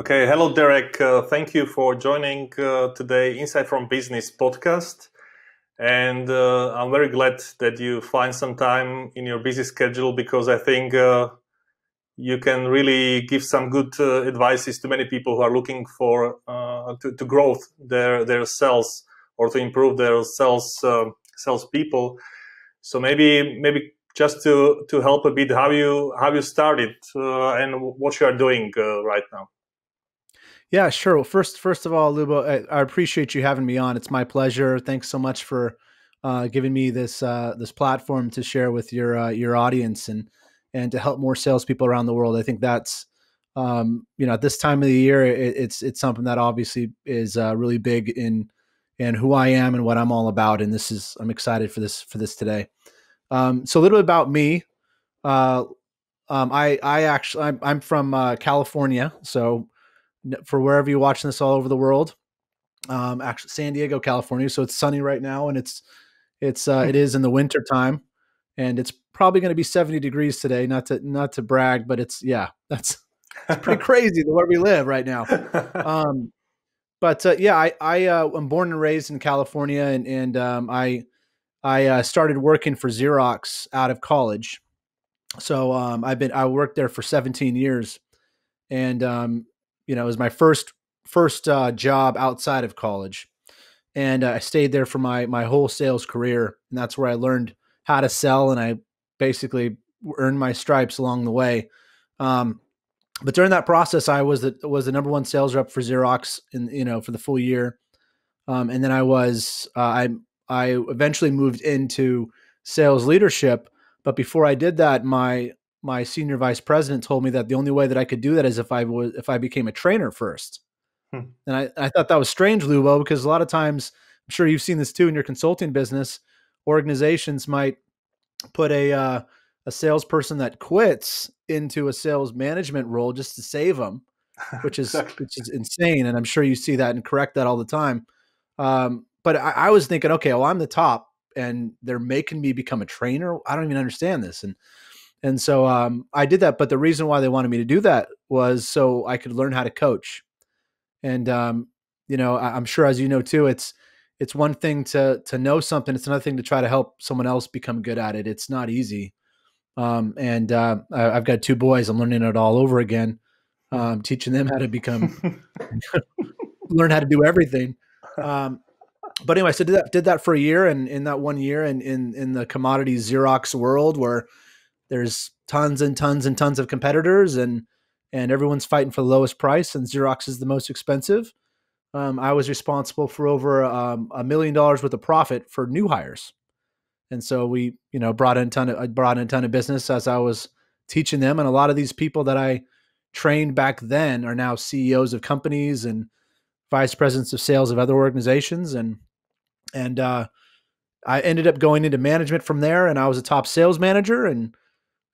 Okay, hello, Derek. Thank you for joining today Insight from Business podcast. And I'm very glad that you find some time in your busy schedule because I think you can really give some good advices to many people who are looking for to grow their sales or to improve their sales people. So maybe just to help a bit how you started and what you are doing right now. Yeah, sure. Well, first of all, Lubo, I appreciate you having me on. It's my pleasure. Thanks so much for giving me this platform to share with your audience and to help more salespeople around the world. I think that's at this time of the year, it's something that obviously is really big in who I am and what I'm all about. And I'm excited for this today. So a little bit about me. Uh, I'm from California, so for wherever you're watching this all over the world. Actually, San Diego, California. So it's sunny right now, and it is in the winter time, and it's probably going to be 70 degrees today. Not to brag, but it's pretty crazy the where we live right now. Um, but yeah, I'm born and raised in California, and I started working for Xerox out of college. So I worked there for 17 years, and it was my first job outside of college, and I stayed there for my whole sales career, and that's where I learned how to sell, and I basically earned my stripes along the way. Um, but during that process, I was the number one sales rep for Xerox for the full year, and then I eventually moved into sales leadership. But before I did that, my senior vice president told me that the only way that I could do that is if I became a trainer first. And I thought that was strange, Lubo, because a lot of times, I'm sure you've seen this too in your consulting business, organizations might put a salesperson that quits into a sales management role just to save them, which is Exactly. which is insane. And I'm sure you see that and correct that all the time. But I was thinking, okay, well, I'm the top, and they're making me become a trainer. I don't even understand this, and so I did that. But the reason why they wanted me to do that was so I could learn how to coach. And I'm sure, as you know too, it's one thing to know something. It's another thing to try to help someone else become good at it. It's not easy. And I've got two boys. I'm learning it all over again. Teaching them how to learn how to do everything. Um, but anyway, so did that for a year, and in that 1 year, and in the commodity Xerox world, where there's tons and tons and tons of competitors, and everyone's fighting for the lowest price, and Xerox is the most expensive. I was responsible for over $1 million worth of profit for new hires, and so we, I brought in a ton of business as I was teaching them, and a lot of these people that I trained back then are now CEOs of companies and vice presidents of sales of other organizations, and I ended up going into management from there, and I was a top sales manager, and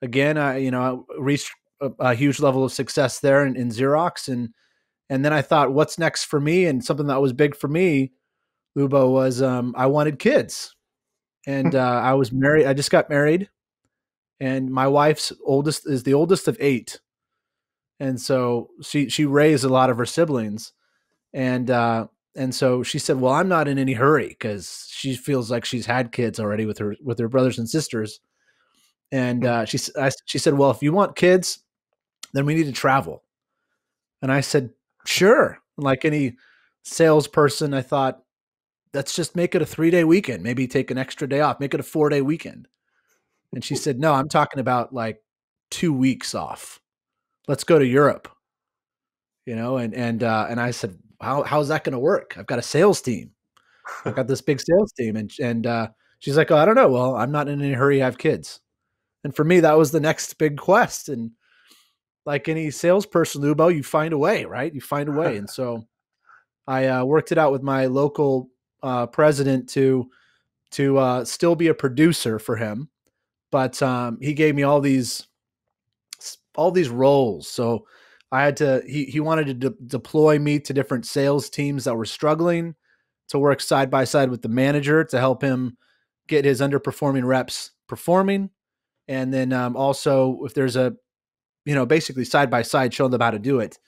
again, I reached a huge level of success there in Xerox, and then I thought, what's next for me? And something that was big for me, Lubo, was I wanted kids. And I was married. I just got married. And my wife's oldest is the oldest of eight. And so she raised a lot of her siblings. And so she said, well, I'm not in any hurry because she feels like she's had kids already with her brothers and sisters. And she said, well, if you want kids, then we need to travel. And I said, sure. Like any salesperson, I thought, let's just make it a 3-day weekend, maybe take an extra day off, make it a 4-day weekend. And she said, no, I'm talking about like 2 weeks off. Let's go to Europe, and I said, how's that going to work? I've got a sales team. I've got this big sales team. And she's like, oh, I don't know. Well, I'm not in any hurry. I have kids. And for me, that was the next big quest. And like any salesperson, Lubo, you find a way, right? You find a way. And so I worked it out with my local president to still be a producer for him, but he gave me all these roles. So I had to. He wanted to deploy me to different sales teams that were struggling, to work side by side with the manager to help him get his underperforming reps performing, and then also if there's basically side by side, showing them how to do it.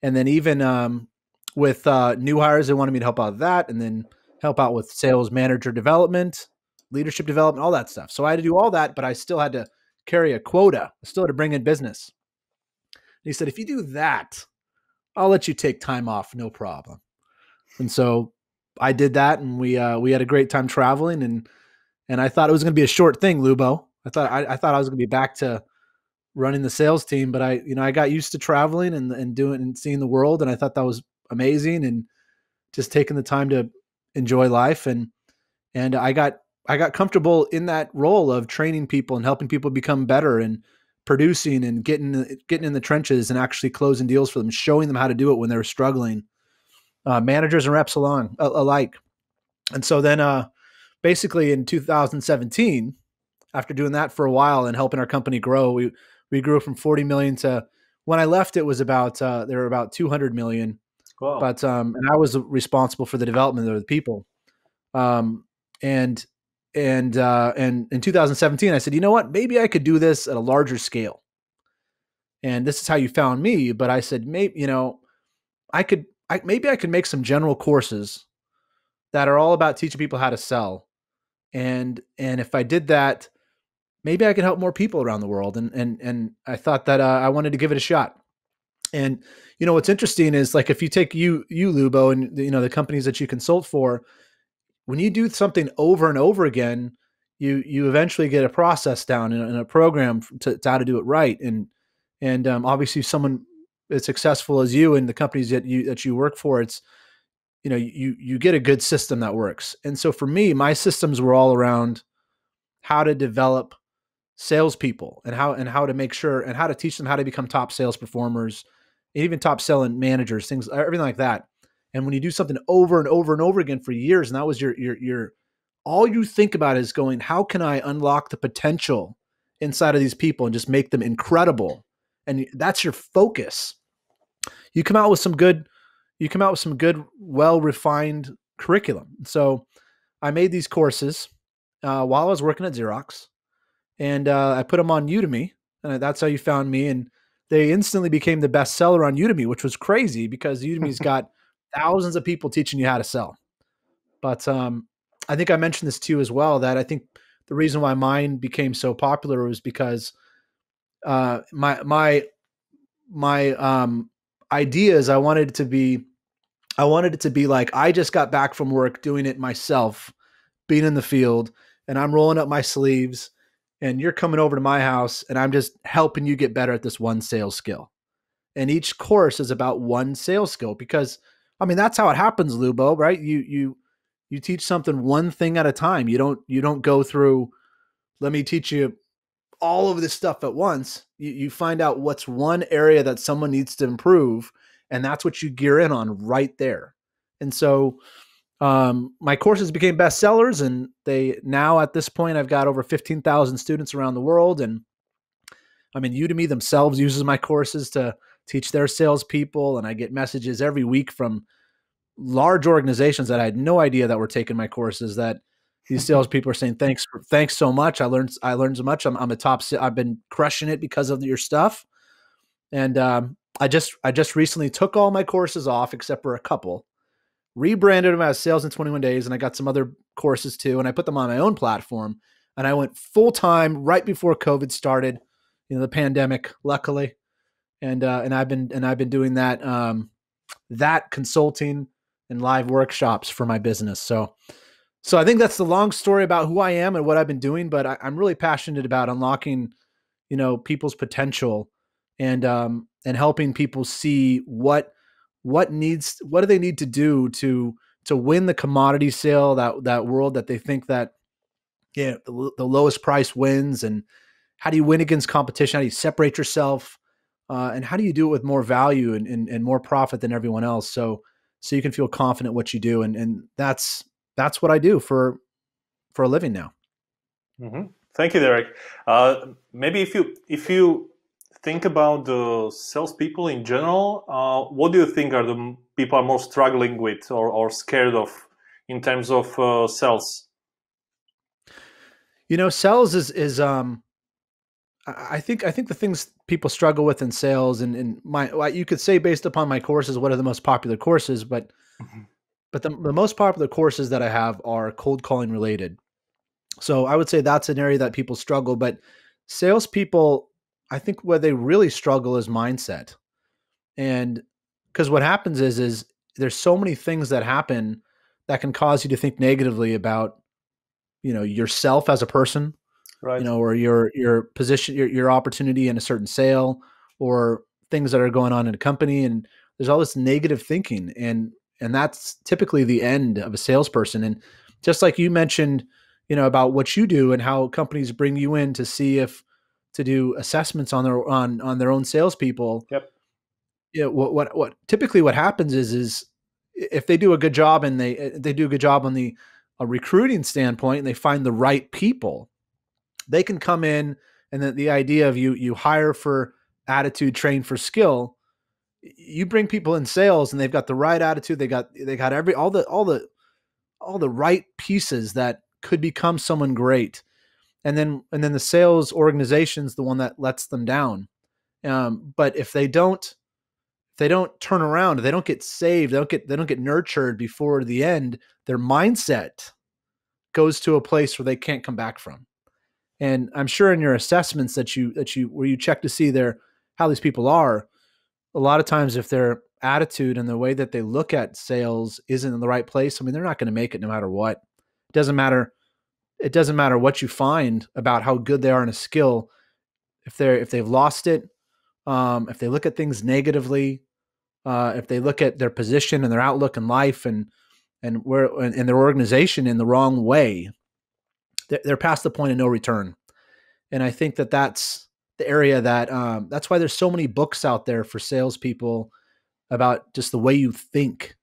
And then even with new hires, they wanted me to help out with that, and then help out with sales manager development, leadership development, all that stuff. So I had to do all that, but I still had to carry a quota. I still had to bring in business. And he said, if you do that, I'll let you take time off, no problem. And so I did that, and we had a great time traveling, and I thought it was going to be a short thing, Lubo. I thought I was going to be back to running the sales team, but I got used to traveling and doing and seeing the world, and I thought that was amazing, and just taking the time to enjoy life, and I got comfortable in that role of training people and helping people become better and producing and getting in the trenches and actually closing deals for them, showing them how to do it when they were struggling, managers and reps alike. And so then basically in 2017, after doing that for a while and helping our company grow, we grew from 40 million to, when I left, it was about there were about 200 million. Wow. But and I was responsible for the development of the people. And in 2017, I said, you know what? Maybe I could do this at a larger scale. And this is how you found me. But I said, maybe maybe I could make some general courses that are all about teaching people how to sell. And if I did that, maybe I could help more people around the world. And I thought that I wanted to give it a shot. And what's interesting is, like, if you take you Lubo, and the companies that you consult for, when you do something over and over again, you eventually get a process down and a program to how to do it right. And obviously, someone as successful as you and the companies that you work for, it's you get a good system that works. And so for me, my systems were all around how to develop salespeople and how to make sure and how to teach them how to become top sales performers, and even top selling managers, things, everything like that. And when you do something over and over and over again for years, and that was your all you think about is going, how can I unlock the potential inside of these people and just make them incredible? And that's your focus. You come out with some good, well-refined curriculum. So I made these courses while I was working at Xerox, and I put them on Udemy, and that's how you found me. And they instantly became the best seller on Udemy, which was crazy because Udemy's got thousands of people teaching you how to sell. But I think I mentioned this to you as well, that I think the reason why mine became so popular was because my ideas, I wanted it to be like, I just got back from work doing it myself, being in the field, and I'm rolling up my sleeves, and you're coming over to my house, and I'm just helping you get better at this one sales skill. And each course is about one sales skill, because that's how it happens, Lubo, right? You teach something one thing at a time. You don't go through, let me teach you all of this stuff at once. You find out what's one area that someone needs to improve, and that's what you gear in on right there. And so my courses became bestsellers, and they now, at this point, I've got over 15,000 students around the world. And Udemy themselves uses my courses to teach their salespeople, and I get messages every week from large organizations that I had no idea that were taking my courses, that these salespeople are saying, thanks so much. I learned so much. I'm a top, I've been crushing it because of your stuff. And I just recently took all my courses off except for a couple, rebranded them as Sales in 21 Days, and I got some other courses too, and I put them on my own platform, and I went full time right before COVID started, the pandemic, luckily, and I've been doing that consulting and live workshops for my business. So I think that's the long story about who I am and what I've been doing, but I'm really passionate about unlocking, people's potential, and helping people see what do they need to do to win the commodity sale, that world that they think that, the lowest price wins, and how do you win against competition? How do you separate yourself? And how do you do it with more value and more profit than everyone else? So you can feel confident what you do. And that's what I do for a living now. Mm-hmm. Thank you, Derek. Maybe if you think about the salespeople in general, what do you think are the people are most struggling with or scared of in terms of sales? Sales is I think the things people struggle with in sales, and you could say based upon my courses, what are the most popular courses, Mhm. but the most popular courses that I have are cold calling related. So I would say that's an area that people struggle, but salespeople, I think where they really struggle is mindset. And because what happens is there's so many things that happen that can cause you to think negatively about, yourself as a person, Right. or your position, your opportunity in a certain sale, or things that are going on in a company. And there's all this negative thinking, and that's typically the end of a salesperson. And just like you mentioned, about what you do and how companies bring you in to see if to do assessments on their own salespeople. Yep. What typically what happens is if they do a good job, and they do a good job on the a recruiting standpoint, and they find the right people, they can come in. And the idea of you hire for attitude, train for skill. You bring people in sales and they've got the right attitude, they got all the right pieces that could become someone great. And then the sales organization's the one that lets them down. But if they don't turn around, if they don't get saved, they don't get nurtured before the end, their mindset goes to a place where they can't come back from. And I'm sure in your assessments that you where you check to see how these people are, a lot of times if their attitude and the way that they look at sales isn't in the right place, I mean, they're not going to make it no matter what. It doesn't matter. It doesn't matter what you find about how good they are in a skill. If they've lost it, if they look at things negatively, if they look at their position and their outlook in life, and their organization in the wrong way, they're past the point of no return. And I think that that's the area that's why there's so many books out there for salespeople about just the way you think.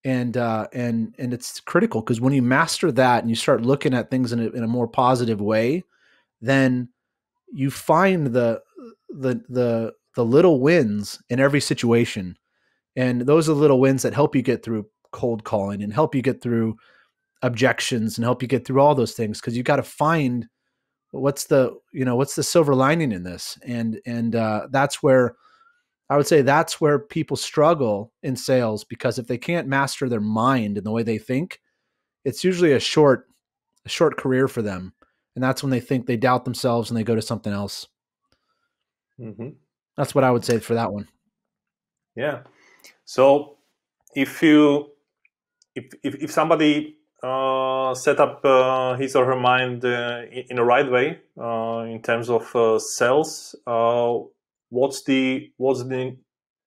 And it's critical, because when you master that and you start looking at things in a more positive way, then you find the little wins in every situation. And those are the little wins that help you get through cold calling, and help you get through objections, and help you get through all those things, because you got to find what's the silver lining in this. And that's where I would say that's where people struggle in sales, because if they can't master their mind and the way they think, it's usually a short career for them. And that's when they think, they doubt themselves and they go to something else. Hmm. That's what I would say for that one. Yeah. So if you if somebody set up his or her mind in the right way in terms of sales, what's the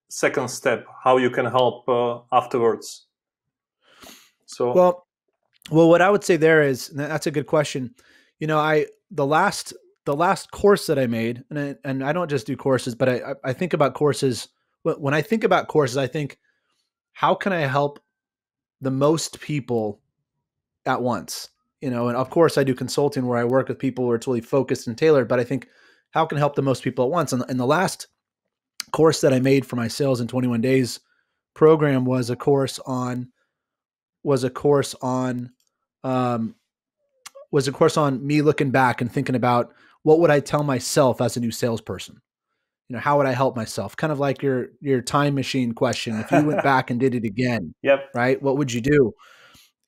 second step? How you can help afterwards? So Well, what I would say there is, and that's a good question. I the last course that I made, and I don't just do courses, but I think about courses. When I think about courses, I think, how can I help the most people at once? And of course I do consulting where I work with people where it's really focused and tailored, but I think, how can I help the most people at once? And the last course that I made for my Sales in 21 Days program was a course on um, was a course on me looking back and thinking about, what would I tell myself as a new salesperson? How would I help myself? Kind of like your time machine question. If you went back and did it again, yep. right? What would you do?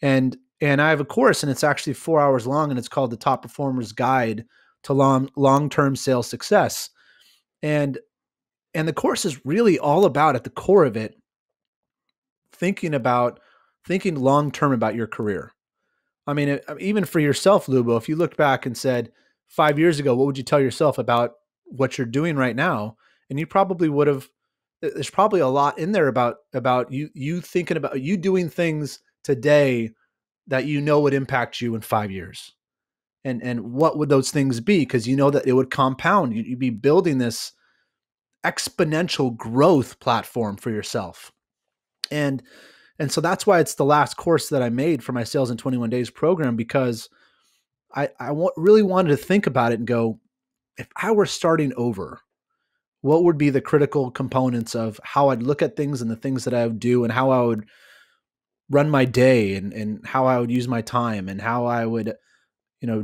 And I have a course, and it's actually 4 hours long, and it's called the Top Performers Guide to Long-Term Sales Success. And and the course is really all about, at the core of it, thinking long term about your career. I mean, even for yourself, Lubo, if you looked back and said, 5 years ago, what would you tell yourself about what you're doing right now? And you probably would have. There's probably a lot in there about you thinking about you doing things today that would impact you in 5 years. And what would those things be? Because you know that it would compound. You'd be building this exponential growth platform for yourself. And and so that's why it's the last course that I made for my Sales in 21 Days program, because really wanted to think about it and go, if I were starting over, what would be the critical components of how I'd look at things and the things that I would do, and how I would run my day, and how I would use my time, and how I would,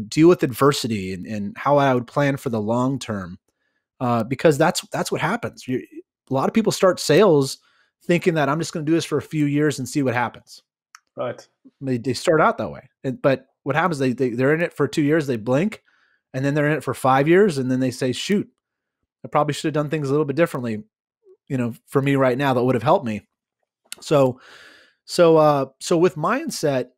deal with adversity, and how I would plan for the long term. because that's what happens. A lot of people start sales thinking that I'm just going to do this for a few years and see what happens. Right. They start out that way, but what happens? They're in it for 2 years, they blink, and then they're in it for 5 years, and then they say, "Shoot, I probably should have done things a little bit differently." For me right now, that would have helped me. So with mindset,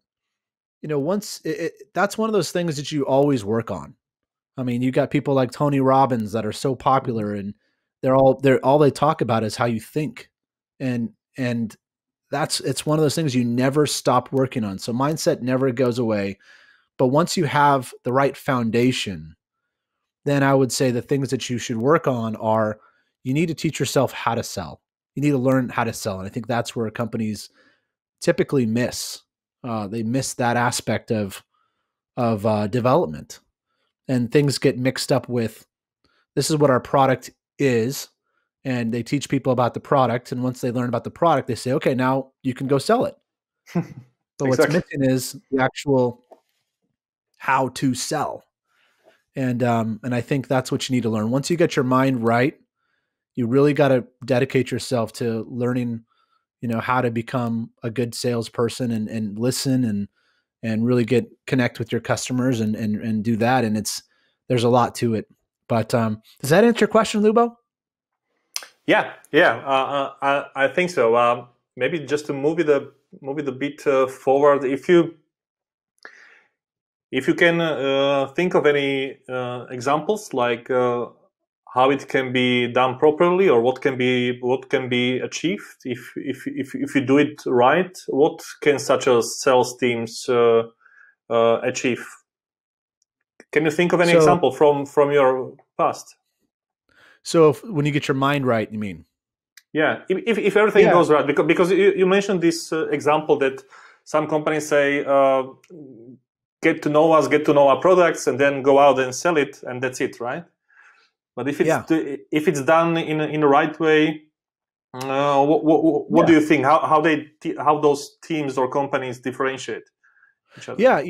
that's one of those things that you always work on. I mean, you got people like Tony Robbins that are so popular, and all they talk about is how you think, and it's one of those things you never stop working on. So mindset never goes away, but once you have the right foundation, then I would say the things that you should work on are, you need to teach yourself how to sell. You need to learn how to sell, and I think that's where companies typically miss. They miss that aspect of development, and things get mixed up with, this is what our product is, and they teach people about the product, and once they learn about the product, they say, okay, now you can go sell it. But what's missing is the actual how to sell, and I think that's what you need to learn. Once you get your mind right, you really got to dedicate yourself to learning, how to become a good salesperson, and listen, and really connect with your customers, and do that. And there's a lot to it. But does that answer your question, Lubo? Yeah. I think so. Maybe just to move it a bit forward, if you can think of any examples, like how it can be done properly, or what can be achieved if you do it right. What can such a sales teams achieve? Can you think of any example from your past? So when you get your mind right, you mean? Yeah, if everything goes right, because you mentioned this example that some companies say, get to know us, get to know our products, and then go out and sell it, and that's it, right? But if it's done in the right way, what do you think? How those teams or companies differentiate each other? Yeah,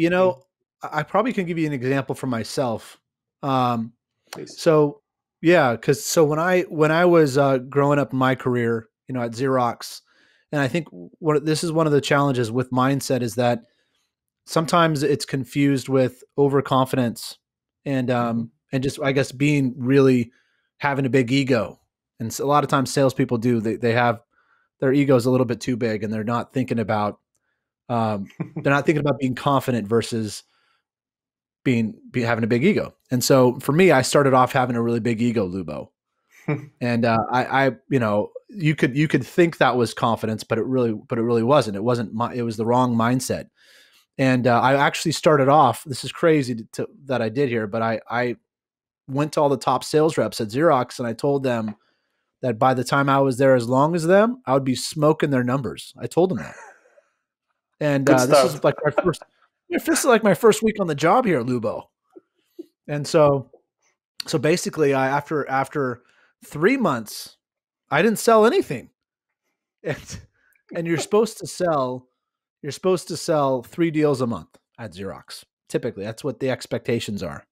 I probably can give you an example from myself. Please. So when I was growing up in my career, at Xerox, and I think this is one of the challenges with mindset, is that sometimes it's confused with overconfidence, and just, I guess, being really having a big ego. And so a lot of times salespeople they have their egos a little bit too big, and they're not thinking about being confident versus having a big ego. And so for me, I started off having a really big ego, Lubo. And you could think that was confidence, but it really wasn't. It wasn't. It was the wrong mindset. And I actually started off, this is crazy that I did here, but I went to all the top sales reps at Xerox, and I told them that by the time I was there as long as them, I would be smoking their numbers. I told them that. And this is like my first week on the job here, Lubo. And so basically, after 3 months, I didn't sell anything. And you're supposed to sell 3 deals a month at Xerox. Typically, that's what the expectations are.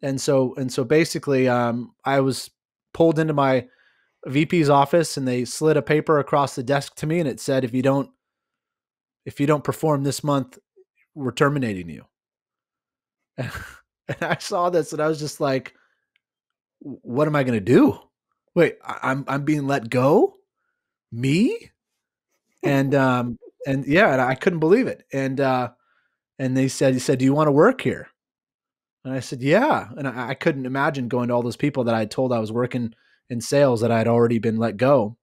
And so basically, I was pulled into my VP's office, and they slid a paper across the desk to me, and it said, if you don't perform this month, we're terminating you. And I saw this, and I was just like, what am I going to do? Wait, I'm being let go? Me? And I couldn't believe it. And he said, do you want to work here? And I said, yeah. And I couldn't imagine going to all those people that I told I was working in sales that I had already been let go.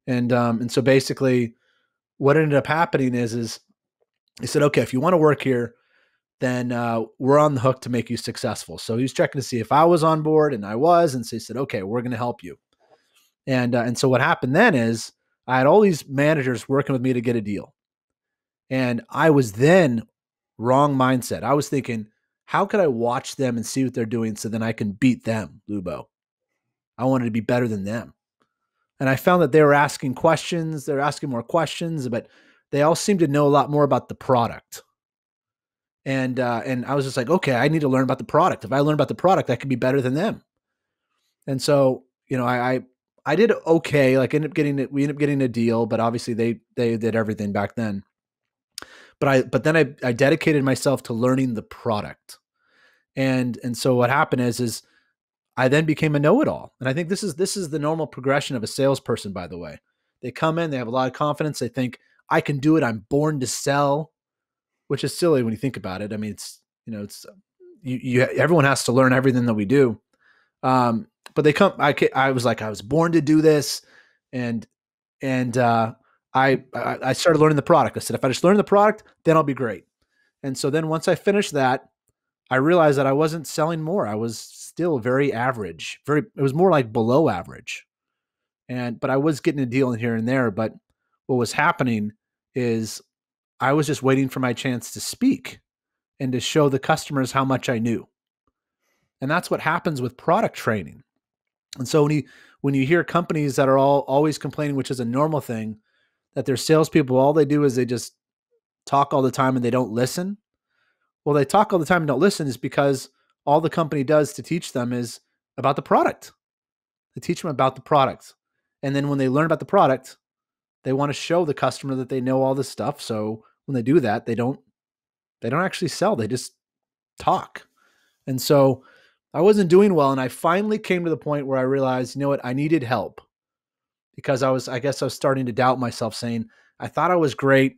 And so basically what ended up happening is he said, okay, if you want to work here, then we're on the hook to make you successful. So he was checking to see if I was on board, and I was. And so he said, okay, we're going to help you. And so what happened then is I had all these managers working with me to get a deal. And I was then wrong mindset. I was thinking, how could I watch them and see what they're doing so then I can beat them, Lubo? I wanted to be better than them. And I found that they were asking questions. They're asking more questions, but they all seemed to know a lot more about the product. And I was just like, okay, I need to learn about the product. If I learn about the product, I could be better than them. And so, I did okay. Like we ended up getting a deal, but obviously they did everything back then. But then I dedicated myself to learning the product. And so what happened is I then became a know-it-all. And I think this is the normal progression of a salesperson, by the way. They come in, they have a lot of confidence, they think I can do it, I'm born to sell, which is silly when you think about it. I mean, it's everyone has to learn everything that we do. But they come. I was like, I was born to do this, and I started learning the product. I said, if I just learn the product, then I'll be great. And so then once I finished that, I realized that I wasn't selling more. I was still very average. It was more like below average. But I was getting a deal in here and there. But what was happening is I was just waiting for my chance to speak and to show the customers how much I knew. And that's what happens with product training. And so when you hear companies that are always complaining, which is a normal thing, that their salespeople, all they do is they just talk all the time and they don't listen. Well, they talk all the time and don't listen is because all the company does to teach them is about the product. They teach them about the product. And then when they learn about the product, they want to show the customer that they know all this stuff. So when they do that, they don't actually sell. They just talk. And so I wasn't doing well. And I finally came to the point where I realized, you know what, I needed help because I guess I was starting to doubt myself, saying, I thought I was great.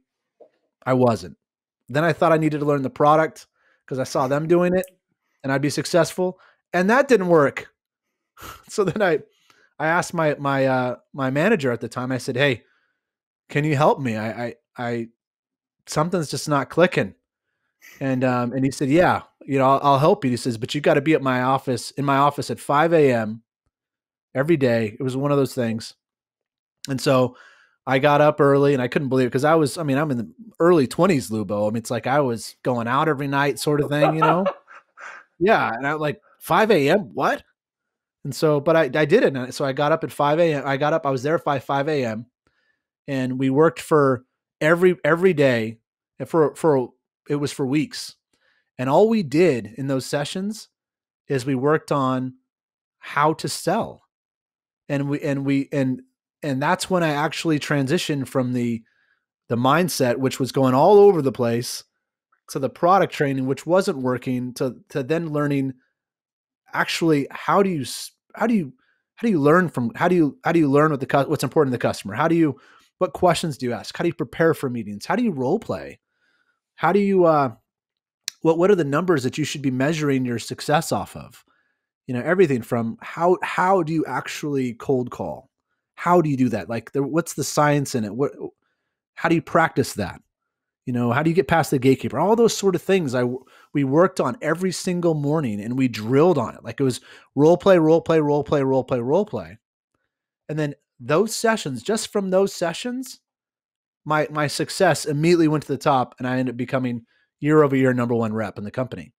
I wasn't. Then I thought I needed to learn the product because I saw them doing it and I'd be successful. And that didn't work. So then I asked my manager at the time, I said, hey, can you help me? I something's just not clicking. And he said, yeah, I'll help you. He says, but you got to be in my office at 5 a.m. every day. It was one of those things. And so I got up early and I couldn't believe it because I'm in the early 20s, Lubo. I mean, it's like I was going out every night sort of thing, Yeah. And I like 5 a.m. What? And so, but I did it. And so I got up at 5 a.m. I was there by 5 a.m. and we worked for every day and it was for weeks. And all we did in those sessions is we worked on how to sell. And that's when I actually transitioned from the mindset, which was going all over the place, to the product training, which wasn't working, to then learning actually how do you learn what's important to the customer? What questions do you ask? How do you prepare for meetings? How do you role play? How do you what are the numbers that you should be measuring your success off of? Everything from how do you actually cold call? How do you do that? Like, what's the science in it? How do you practice that? How do you get past the gatekeeper? All those sort of things we worked on every single morning and we drilled on it. Like it was role play, role play, role play, role play, role play. And then those sessions, just from those sessions, my success immediately went to the top and I ended up becoming year over year number one rep in the company.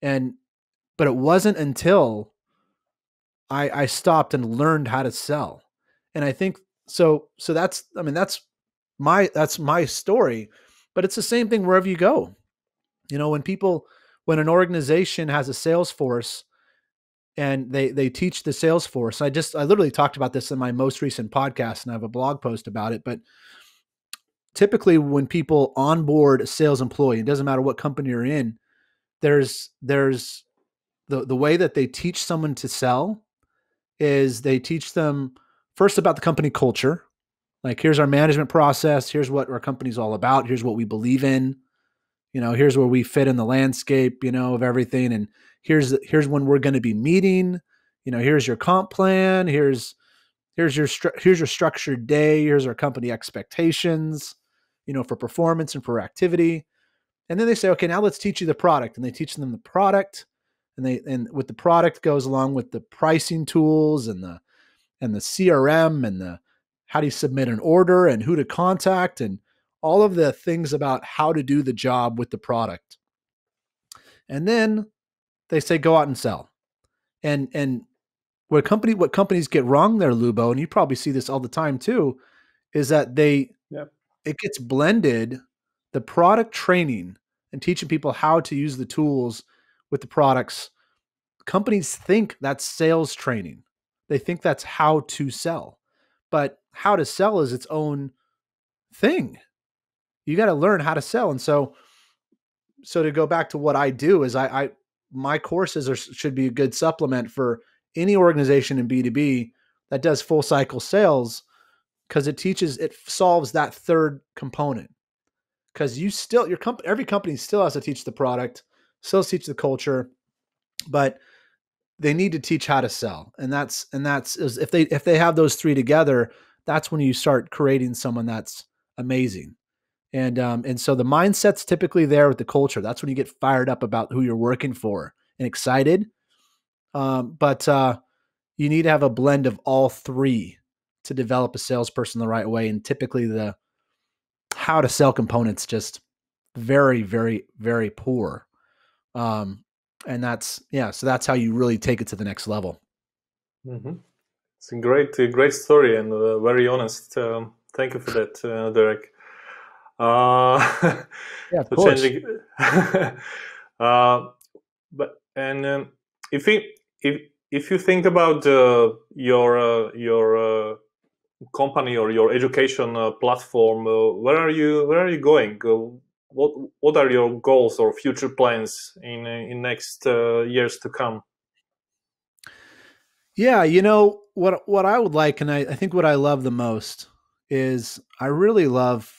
But it wasn't until I stopped and learned how to sell. And I think so that's my story, but it's the same thing wherever you go. When an organization has a sales force and they teach the sales force, I literally talked about this in my most recent podcast and I have a blog post about it, but typically when people onboard a sales employee, it doesn't matter what company you're in, there's the way that they teach someone to sell is they teach them first about the company culture. Like, here's our management process. Here's what our company's all about. Here's what we believe in. Here's where we fit in the landscape, of everything. And here's when we're going to be meeting. Here's your comp plan. Here's your structured day. Here's our company expectations, for performance and for activity. And then they say, okay, now let's teach you the product. And they teach them the product. And with the product goes along with the pricing tools and the CRM and the how do you submit an order and who to contact and all of the things about how to do the job with the product. And then they say, go out and sell. And what companies get wrong there, Lubo, and you probably see this all the time too, is that it gets blended, the product training and teaching people how to use the tools with the products. Companies think that's sales training. They think that's how to sell, but how to sell is its own thing. You got to learn how to sell. And so to go back to what I do is my courses should be a good supplement for any organization in B2B that does full cycle sales, because it solves that third component. Because every company still has to teach the product, still teach the culture, but they need to teach how to sell. And that's if they have those three together, that's when you start creating someone that's amazing. And so the mindset's typically there with the culture. That's when you get fired up about who you're working for and excited. But you need to have a blend of all three to develop a salesperson the right way. And typically the how to sell component's just very, very, very poor. And so that's how you really take it to the next level. Mm-hmm. It's a great story and very honest. Thank you for that, Derek. Yeah, of course. If you think about your company or your education platform, where are you going? What are your goals or future plans in next years to come? Yeah, what I would like, and I think what I love the most is I love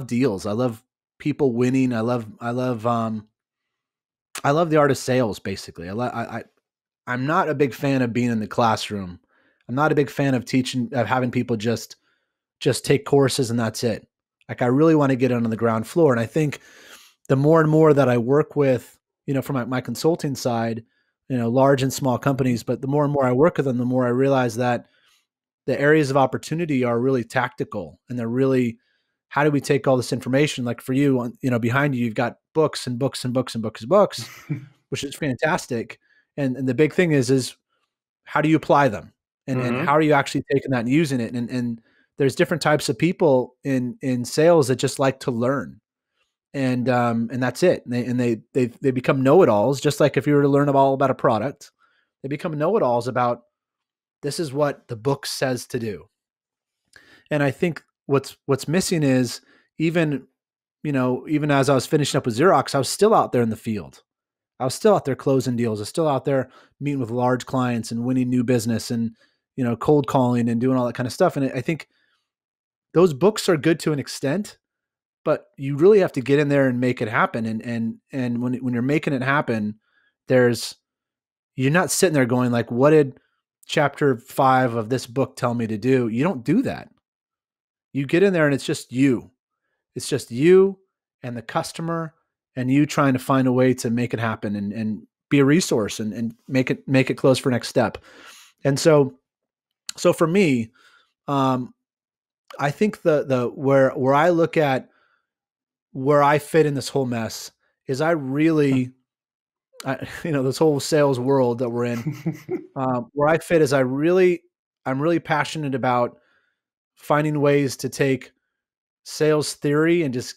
deals. I love people winning. I love the art of sales. Basically, I'm not a big fan of being in the classroom. I'm not a big fan of having people just take courses and that's it. Like, I really want to get on the ground floor. And I think the more and more that I work with, from my consulting side, large and small companies, but the more and more I work with them, the more I realize that the areas of opportunity are really tactical, and they're really, how do we take all this information? Like for you, behind you, you've got books and books and books and books and books, which is fantastic. And the big thing is how do you apply them? And how are you actually taking that and using it? And there's different types of people in sales that just like to learn. And that's it. And they become know-it-alls, just like if you were to learn all about a product, they become know-it-alls about, this is what the book says to do. And I think what's missing is, even as I was finishing up with Xerox, I was still out there in the field. I was still out there closing deals. I was still out there meeting with large clients and winning new business and, cold calling and doing all that kind of stuff. And I think those books are good to an extent, but you really have to get in there and make it happen. And when you're making it happen, you're not sitting there going like, what did chapter 5 of this book tell me to do? You don't do that. You get in there and it's just you. It's just you and the customer, and you trying to find a way to make it happen and be a resource and make it close for next step. And so for me, I think the where I look at where I fit in this whole mess is I really, this whole sales world that we're in, where I fit is I'm really passionate about finding ways to take sales theory and just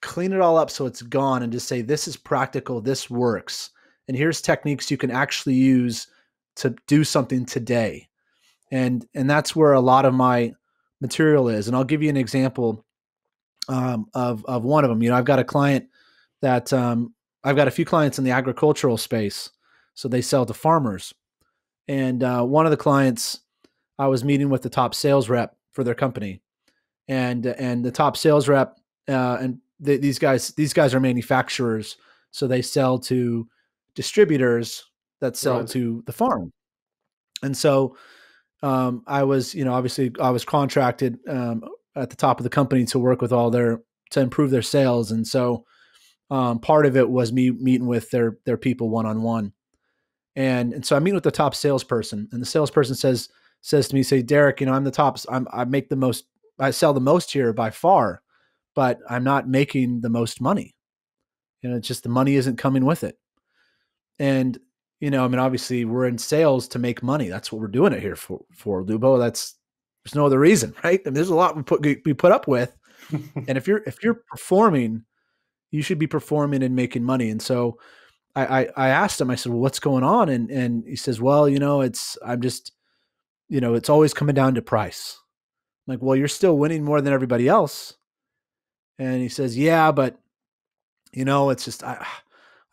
clean it all up so it's gone, and just say, this is practical, this works, and here's techniques you can actually use to do something today. And that's where a lot of my material is. And I'll give you an example of one of them. I've got a client that I've got a few clients in the agricultural space, so they sell to farmers. And one of the clients, I was meeting with the top sales rep for their company, and the top sales rep, these guys are manufacturers, so they sell to distributors that sell Right. to the farm. And so I was, obviously I was contracted at the top of the company to work with to improve their sales. And so part of it was me meeting with their people one-on-one. And so I meet with the top salesperson, and the salesperson says to me, Derek, I'm the top, I sell the most here by far, but I'm not making the most money. It's just the money isn't coming with it. And, obviously we're in sales to make money. That's what we're doing it here for, Lubo. There's no other reason, right? And there's a lot we put up with. And if you're performing, you should be performing and making money. And so I asked him, I said, well, what's going on? And he says, well, I'm just, it's always coming down to price. I'm like, well, you're still winning more than everybody else. And he says, yeah, but it's just, I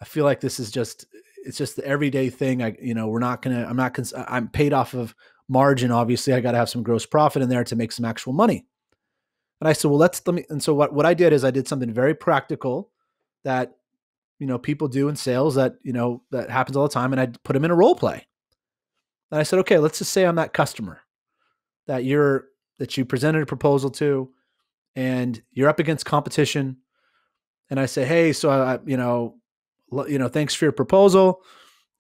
feel like this is just, it's just the everyday thing. I'm paid off of margin. Obviously I got to have some gross profit in there to make some actual money. And I said, well, and so what I did is I did something very practical that, people do in sales that, that happens all the time. And I put them in a role play. And I said, okay, let's just say I'm that customer that you presented a proposal to, and you're up against competition. And I say, hey, so thanks for your proposal,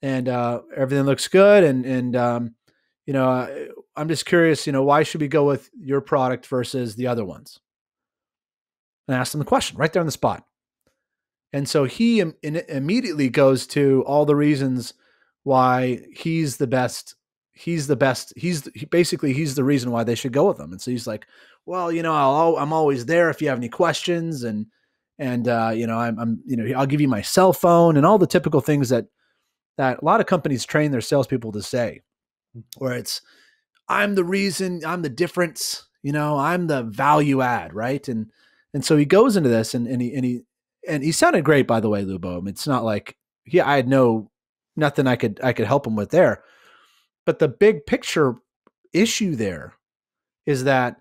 and everything looks good, and I'm just curious, why should we go with your product versus the other ones? And I asked him the question right there on the spot. And so he immediately goes to all the reasons why he's the best. He's the best. He's the reason why they should go with him. And so he's like, well, I'm always there if you have any questions, and I'll give you my cell phone, and all the typical things that a lot of companies train their salespeople to say, where it's, I'm the reason, I'm the difference, I'm the value add, right? And so he goes into this, and he sounded great, by the way, Lubo. It's not like I had nothing I could help him with there. But the big picture issue there is that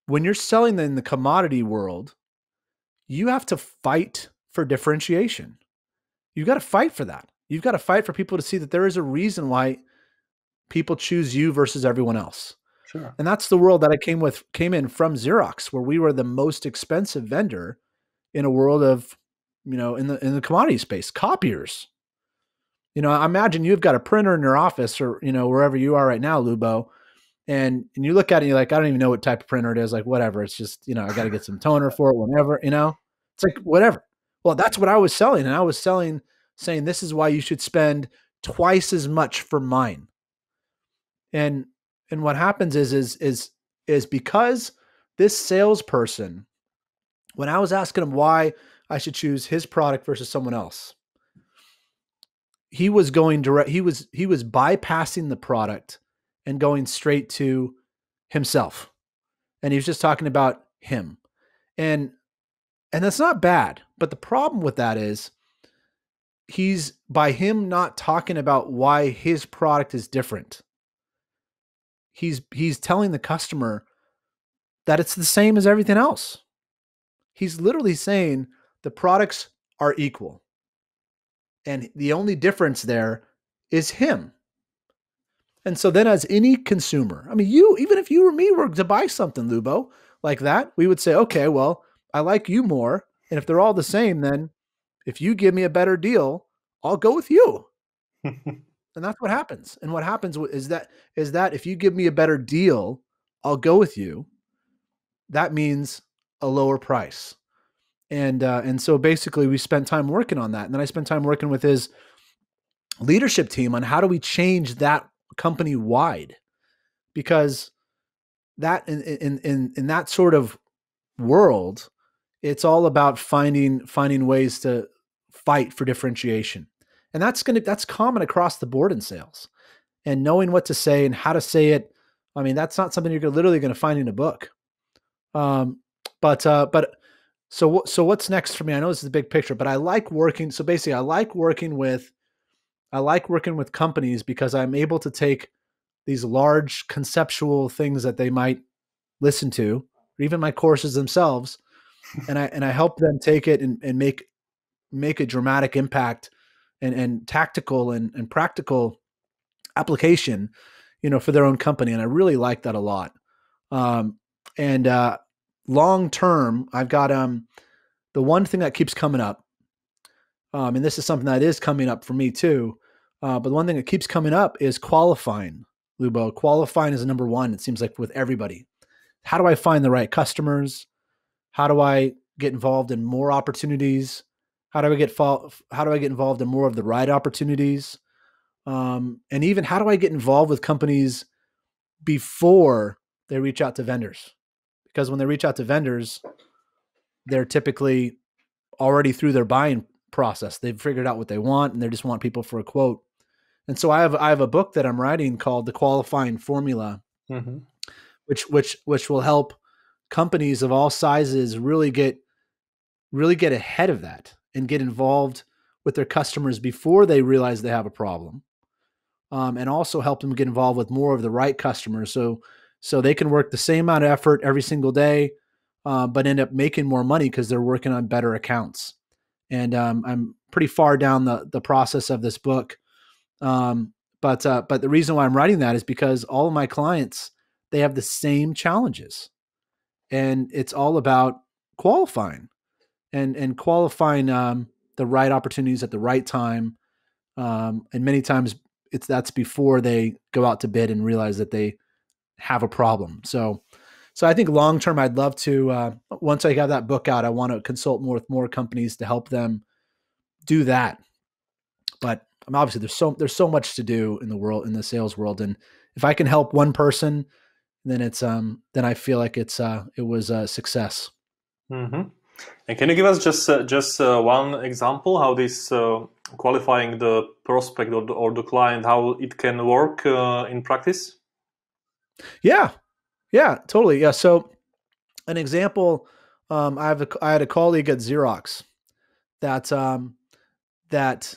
when you're selling in the commodity world, you have to fight for differentiation. You've got to fight for that. You've got to fight for people to see that there is a reason why people choose you versus everyone else. Sure. And that's the world that I came in from Xerox, where we were the most expensive vendor in a world of, in the commodity space, copiers. I imagine you've got a printer in your office, or, wherever you are right now, Lubo, and you look at it and you're like, I don't even know what type of printer it is. Like, whatever. It's just, I got to get some toner for it, whenever, it's like, whatever. Well, that's what I was selling. And I was saying, this is why you should spend twice as much for mine. And what happens is because this salesperson, when I was asking him why I should choose his product versus someone else, he was going direct. He was bypassing the product and going straight to himself. And he was just talking about him. And that's not bad. But the problem with that is by him not talking about why his product is different, he's telling the customer that it's the same as everything else. He's literally saying the products are equal. And the only difference there is him. And so then, as any consumer, even if you or me were to buy something, Lubo, like that, we would say, okay, well, I like you more. And if they're all the same, then if you give me a better deal, I'll go with you. And that's what happens. And what happens is that if you give me a better deal, I'll go with you. That means a lower price. And so basically we spent time working on that. And then I spent time working with his leadership team on how do we change that company wide, because that in that sort of world, it's all about finding ways to fight for differentiation. And that's common across the board in sales, and knowing what to say and how to say it. That's not something you're literally going to find in a book. So what's next for me? I know this is the big picture, but I like working. So basically I like working with companies because I'm able to take these large conceptual things that they might listen to, or even my courses themselves, and I help them take it and make a dramatic impact and tactical and practical application, for their own company. And I really like that a lot. Long term, I've got the one thing that keeps coming up, and this is something that is coming up for me too. But the one thing that keeps coming up is qualifying, Lubo. Qualifying is number one, it seems like, with everybody. How do I find the right customers? How do I get involved in more opportunities? How do I get involved in more of the right opportunities? And even how do I get involved with companies before they reach out to vendors? Because when they reach out to vendors, they're typically already through their buying process. They've figured out what they want and they just want people for a quote. And so I have a book that I'm writing called The Qualifying Formula, Mm-hmm. which will help companies of all sizes really get ahead of that and get involved with their customers before they realize they have a problem, and also help them get involved with more of the right customers, so they can work the same amount of effort every single day, but end up making more money because they're working on better accounts. And I'm pretty far down the process of this book. But the reason why I'm writing that is because all of my clients, they have the same challenges, and it's all about qualifying and qualifying the right opportunities at the right time. And many times that's before they go out to bid and realize that they have a problem. So I think long term, I'd love to, once I have that book out, I want to consult more with more companies to help them do that. But obviously there's so much to do in the world, in the sales world. And if I can help one person, then then I feel like it was a success. Mm-hmm. And can you give us just one example how this qualifying the prospect or the client, how it can work in practice? Yeah, totally. Yeah. So an example, I had a colleague at Xerox that that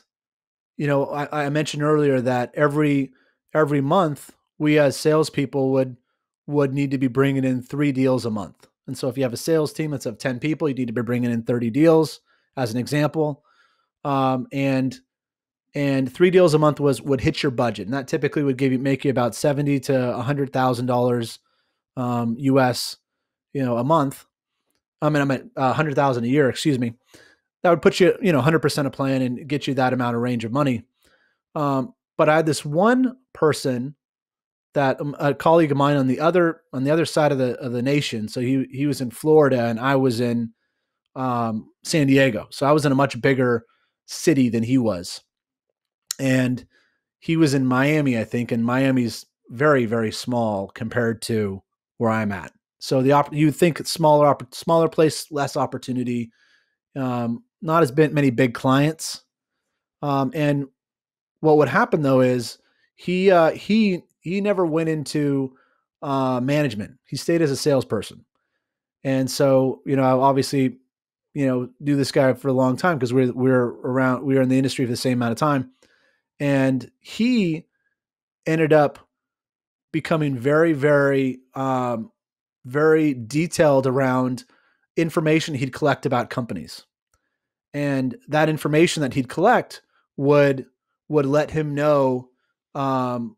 I mentioned earlier that every month we as salespeople would need to be bringing in 3 deals a month. And so if you have a sales team that's of 10 people, you need to be bringing in 30 deals as an example. And 3 deals a month would hit your budget, and that typically would make you about $70,000 to $100,000 US, a month. I'm at 100,000 a year, excuse me. That would put you, 100% of plan and get you that amount of range of money. But I had this one person that a colleague of mine on the other side of the nation. So he was in Florida and I was in San Diego. So I was in a much bigger city than he was, and he was in Miami, I think, and Miami's very, very small compared to where I'm at. So you think it's smaller place, less opportunity, not as many big clients, and what would happen though is he never went into management. He stayed as a salesperson, and so I obviously knew this guy for a long time because we were in the industry for the same amount of time, and he ended up becoming very, very, very detailed around information he'd collect about companies, and that information that he'd collect would let him know, what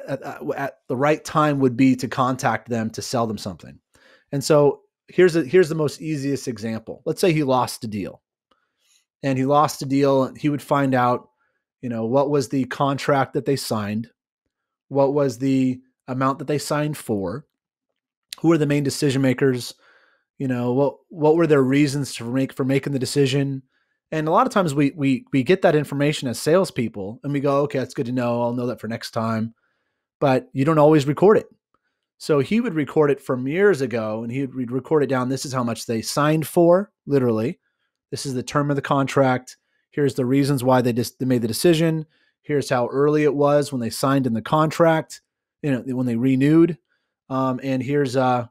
at the right time would be to contact them to sell them something. And so here's the most easiest example. Let's say he lost a deal, and he would find out, what was the contract that they signed, what was the amount that they signed for, who are the main decision makers, what were their reasons for making the decision. And a lot of times we get that information as salespeople and we go, okay, that's good to know. I'll know that for next time. But you don't always record it. So he would record it from years ago, and he'd record it down. This is how much they signed for, literally. This is the term of the contract. Here's the reasons why they made the decision. Here's how early it was when they signed in the contract, when they renewed. And here's the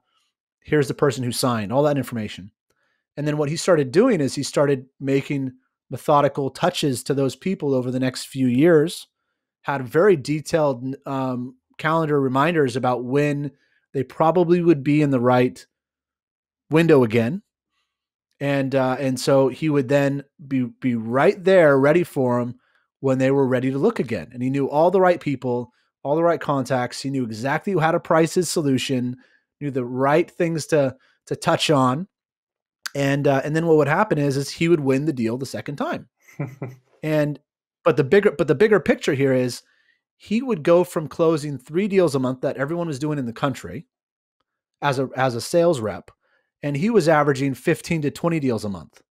person who signed, all that information. And then what he started doing is he started making methodical touches to those people over the next few years, had very detailed calendar reminders about when they probably would be in the right window again. And so he would then be right there ready for them when they were ready to look again. And he knew all the right people, all the right contacts. He knew exactly how to price his solution, knew the right things to touch on. And then what would happen is he would win the deal the second time. But the bigger picture here is he would go from closing 3 deals a month that everyone was doing in the country as a sales rep, and he was averaging 15 to 20 deals a month.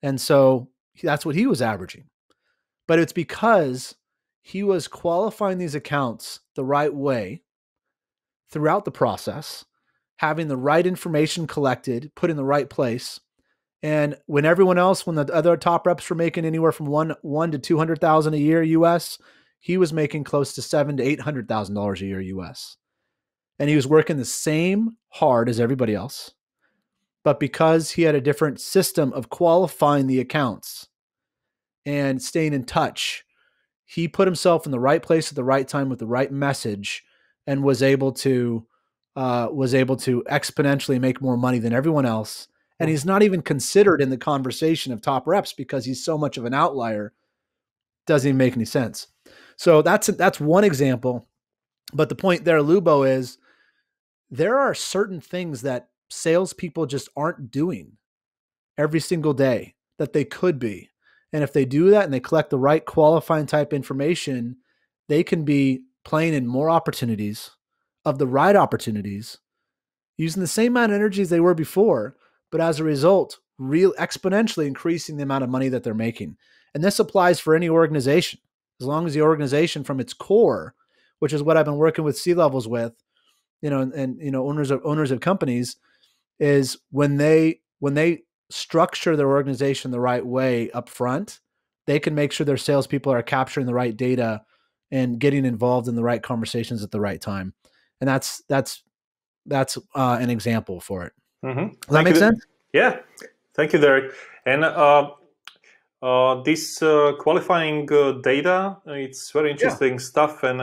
And so that's what he was averaging. But it's because he was qualifying these accounts the right way throughout the process, having the right information collected, put in the right place, And when the other top reps were making anywhere from one to 200,000 a year US, he was making close to $700,000 to $800,000 a year US. And he was working the same hard as everybody else. But because he had a different system of qualifying the accounts and staying in touch, he put himself in the right place at the right time with the right message, and was able to exponentially make more money than everyone else. And he's not even considered in the conversation of top reps because he's so much of an outlier. Doesn't even make any sense. So that's one example. But the point there, Lubo, is there are certain things that salespeople just aren't doing every single day that they could be. And if they do that and they collect the right qualifying type information, they can be playing in more opportunities, of the right opportunities, using the same amount of energy as they were before, but as a result, real exponentially increasing the amount of money that they're making. And this applies for any organization, as long as the organization from its core, which is what I've been working with C-levels with, and owners of companies, is when they structure their organization the right way up front, they can make sure their salespeople are capturing the right data and getting involved in the right conversations at the right time. And that's an example for it. Mm-hmm. Does that make sense? Yeah. Thank you, Derek. And this qualifying data, it's very interesting stuff. And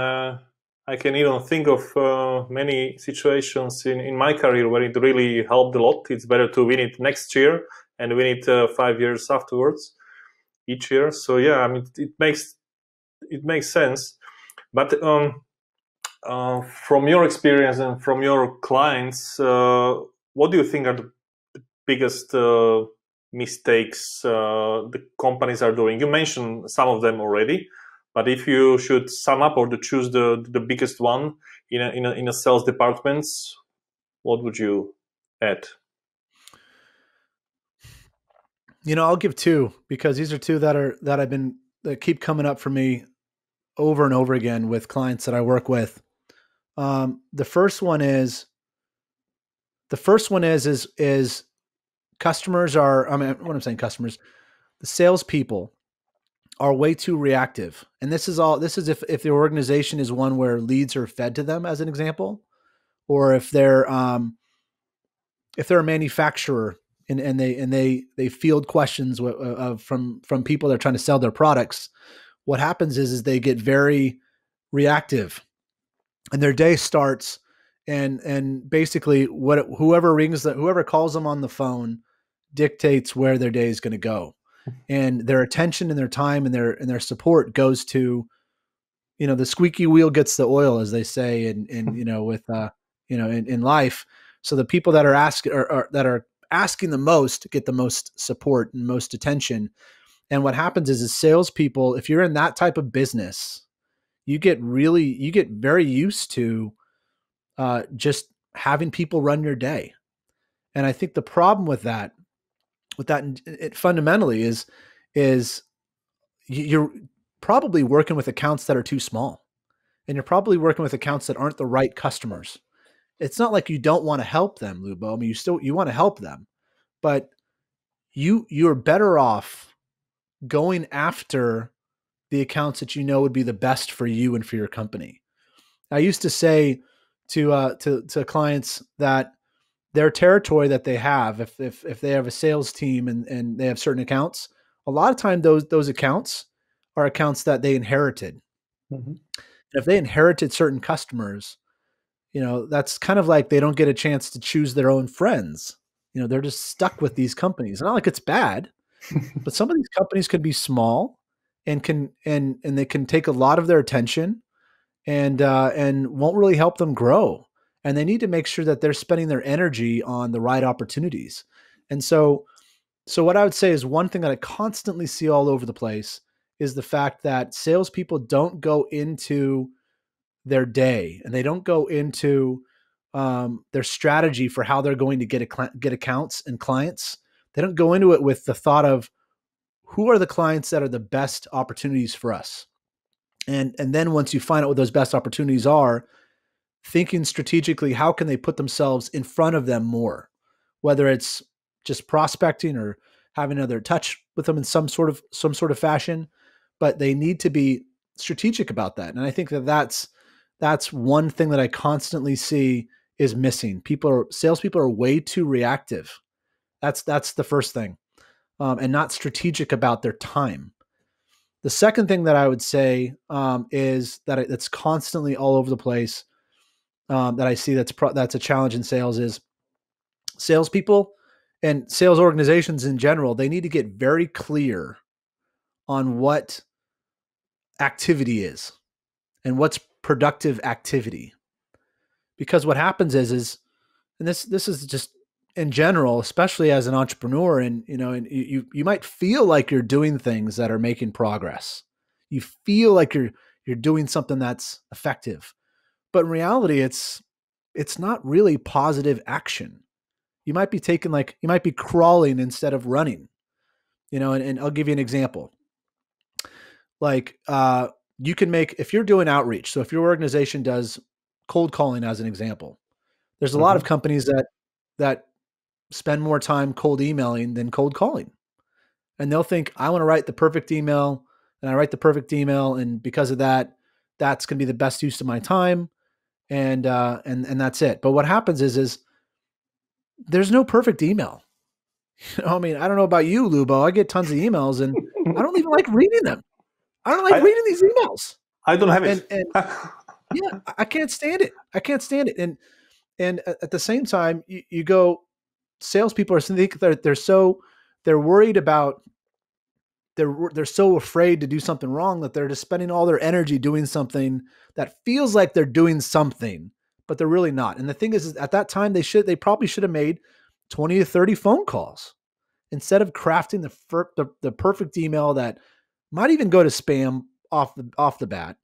I can even think of many situations in my career where it really helped a lot. It's better to win it next year and win it 5 years afterwards, each year. So yeah, I mean, it makes sense. But from your experience and from your clients, what do you think are the biggest mistakes the companies are doing? You mentioned some of them already, but if you should sum up or to choose the biggest one in a sales departments, what would you add? I'll give two, because these are two that keep coming up for me over and over again with clients that I work with. The first one is customers are, when I'm saying customers, the salespeople are way too reactive. And this is if the organization is one where leads are fed to them, as an example, or if they're a manufacturer and they field questions from people that are trying to sell their products. What happens is they get very reactive, and their day starts, and basically whoever calls them on the phone dictates where their day is going to go, and their attention and their time and their support goes to, the squeaky wheel gets the oil, as they say, in life. So the people that are asking the most get the most support and most attention. And what happens is salespeople, if you're in that type of business, you get very used to just having people run your day. And I think the problem with that it fundamentally is you're probably working with accounts that are too small, and you're probably working with accounts that aren't the right customers. It's not like you don't want to help them, Lubo. I mean, you want to help them, but you're better off going after the accounts that would be the best for you and for your company. I used to say to clients that their territory that they have, if they have a sales team and they have certain accounts, a lot of time those accounts are accounts that they inherited. Mm-hmm. And if they inherited certain customers, that's kind of like they don't get a chance to choose their own friends. They're just stuck with these companies. Not like it's bad, but some of these companies can be small and they can take a lot of their attention and won't really help them grow. And they need to make sure that they're spending their energy on the right opportunities. And so what I would say is, one thing that I constantly see all over the place is the fact that salespeople don't go into their day, and they don't go into their strategy for how they're going to get accounts and clients. They don't go into it with the thought of, who are the clients that are the best opportunities for us? And then once you find out what those best opportunities are, thinking strategically, how can they put themselves in front of them more? Whether it's just prospecting or having another touch with them in some sort of fashion, but they need to be strategic about that. And I think that's one thing that I constantly see is missing. Salespeople are way too reactive. That's the first thing, and not strategic about their time. The second thing that I would say is that it's constantly all over the place, that I see that's a challenge in sales is salespeople and sales organizations in general. They need to get very clear on what activity is and what's productive activity. Because what happens is, and this is just in general, especially as an entrepreneur, and you might feel like you're doing things that are making progress. You feel like you're doing something that's effective, but in reality, it's not really positive action. You might be crawling instead of running, and I'll give you an example. Like, you can if you're doing outreach. So if your organization does cold calling, as an example, there's a lot of companies that spend more time cold emailing than cold calling. And they'll think, I want to write the perfect email, and I write the perfect email. And because of that, that's going to be the best use of my time. And that's it. But what happens is there's no perfect email. I mean, I don't know about you, Lubo. I get tons of emails and I don't even like reading them. I don't like reading these emails. I don't have it. And yeah, I can't stand it. I can't stand it. And at the same time, you go, salespeople they're worried about, they're so afraid to do something wrong that they're just spending all their energy doing something that feels like they're doing something, but they're really not. And the thing is at that time, they probably should have made 20 to 30 phone calls instead of crafting the perfect email that might even go to spam off the bat.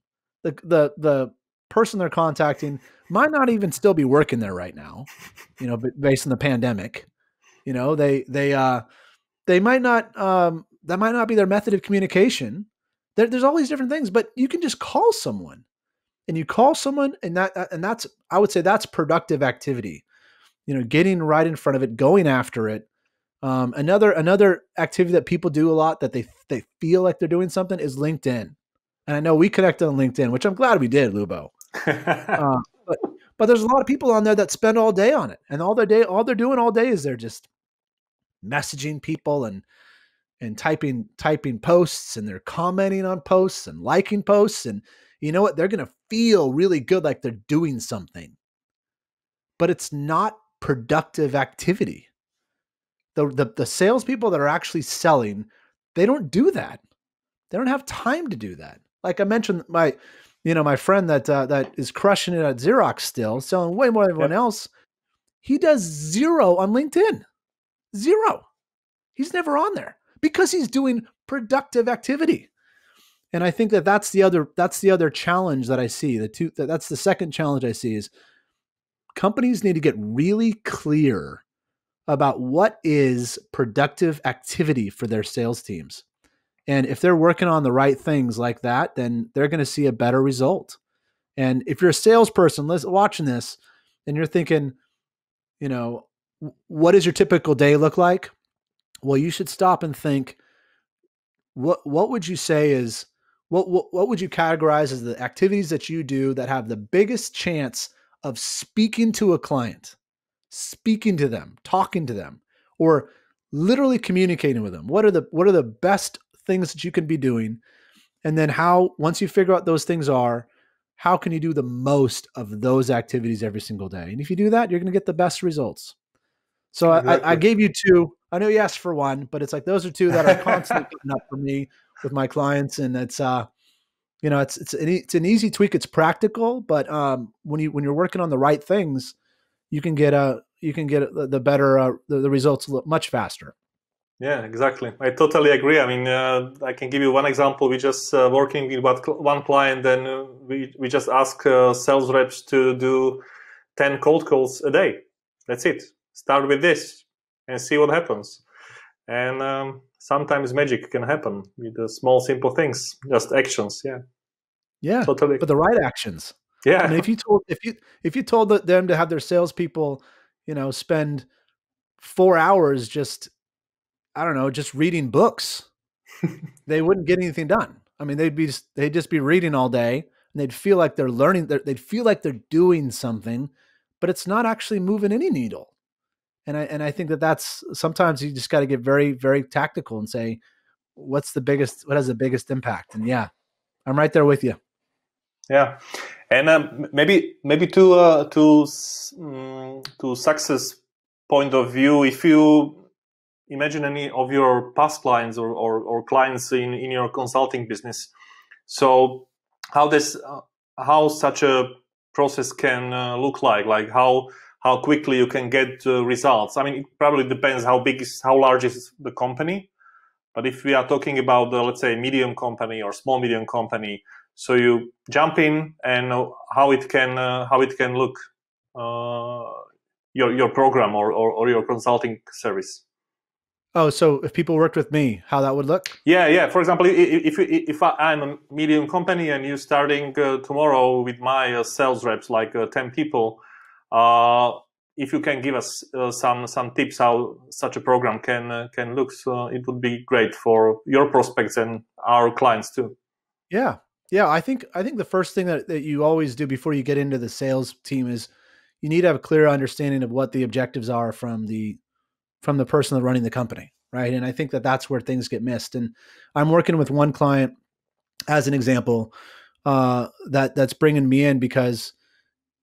The person they're contacting might not even still be working there right now, based on the pandemic. They might not, that might not be their method of communication. There's all these different things, but you can just call someone, and that's, I would say that's productive activity, getting right in front of it, going after it. Another activity that people do a lot that they feel like they're doing something is LinkedIn. And I know we connected on LinkedIn, which I'm glad we did, Lubo. But there's a lot of people on there that spend all day on it, and all they're doing all day is they're just messaging people and typing posts, and they're commenting on posts and liking posts. And you know what? They're going to feel really good, like they're doing something, but it's not productive activity. The salespeople that are actually selling, they don't do that. They don't have time to do that. Like I mentioned, my friend that is crushing it at Xerox, still selling way more than everyone else. He does zero on LinkedIn. Zero. He's never on there because he's doing productive activity. And I think that's the other challenge that I see. That's the second challenge I see is companies need to get really clear about what is productive activity for their sales teams. And if they're working on the right things like that, then they're going to see a better result. And if you're a salesperson watching this and you're thinking, what does your typical day look like? Well, you should stop and think, what would you say is, what would you categorize as the activities that you do that have the biggest chance of speaking to a client, speaking to them, talking to them, or literally communicating with them? What are the best things that you can be doing? And then once you figure out those things how can you do the most of those activities every single day? And if you do that, you're going to get the best results. So exactly. I gave you two. I know you asked for one, but it's like those are two that are constantly coming up for me with my clients. And it's it's an easy tweak. It's practical, but when you're working on the right things, you can get the better the results much faster. Yeah, exactly. I totally agree. I mean, I can give you one example. We just working with one client, and we just ask sales reps to do 10 cold calls a day. That's it. Start with this and see what happens. And sometimes magic can happen with the small, simple things, just actions. Yeah. Yeah. Totally. But the right actions. Yeah. I mean, if you told them to have their salespeople, spend 4 hours just, I don't know, just reading books. They wouldn't get anything done. I mean, they'd just be reading all day, and they'd feel like they're learning. They'd feel like they're doing something, but it's not actually moving any needle. And I think that's sometimes you just got to get very, very tactical and say, what has the biggest impact? And yeah, I'm right there with you. Yeah, and maybe to success point of view, if you imagine any of your past clients or clients in your consulting business, so how such a process can look like how quickly you can get results. I mean, it probably depends how large is the company. But if we are talking about the, let's say, medium company or small medium company, so you jump in and how it can look, your program or your consulting service. Oh, so if people worked with me, how that would look? Yeah. For example, if I'm a medium company and you're starting tomorrow with my sales reps, like 10 people, if you can give us some tips how such a program can look, so it would be great for your prospects and our clients too. Yeah. I think the first thing that you always do before you get into the sales team is you need to have a clear understanding of what the objectives are from the person that's running the company, right? And I think that's where things get missed. And I'm working with one client as an example that's bringing me in because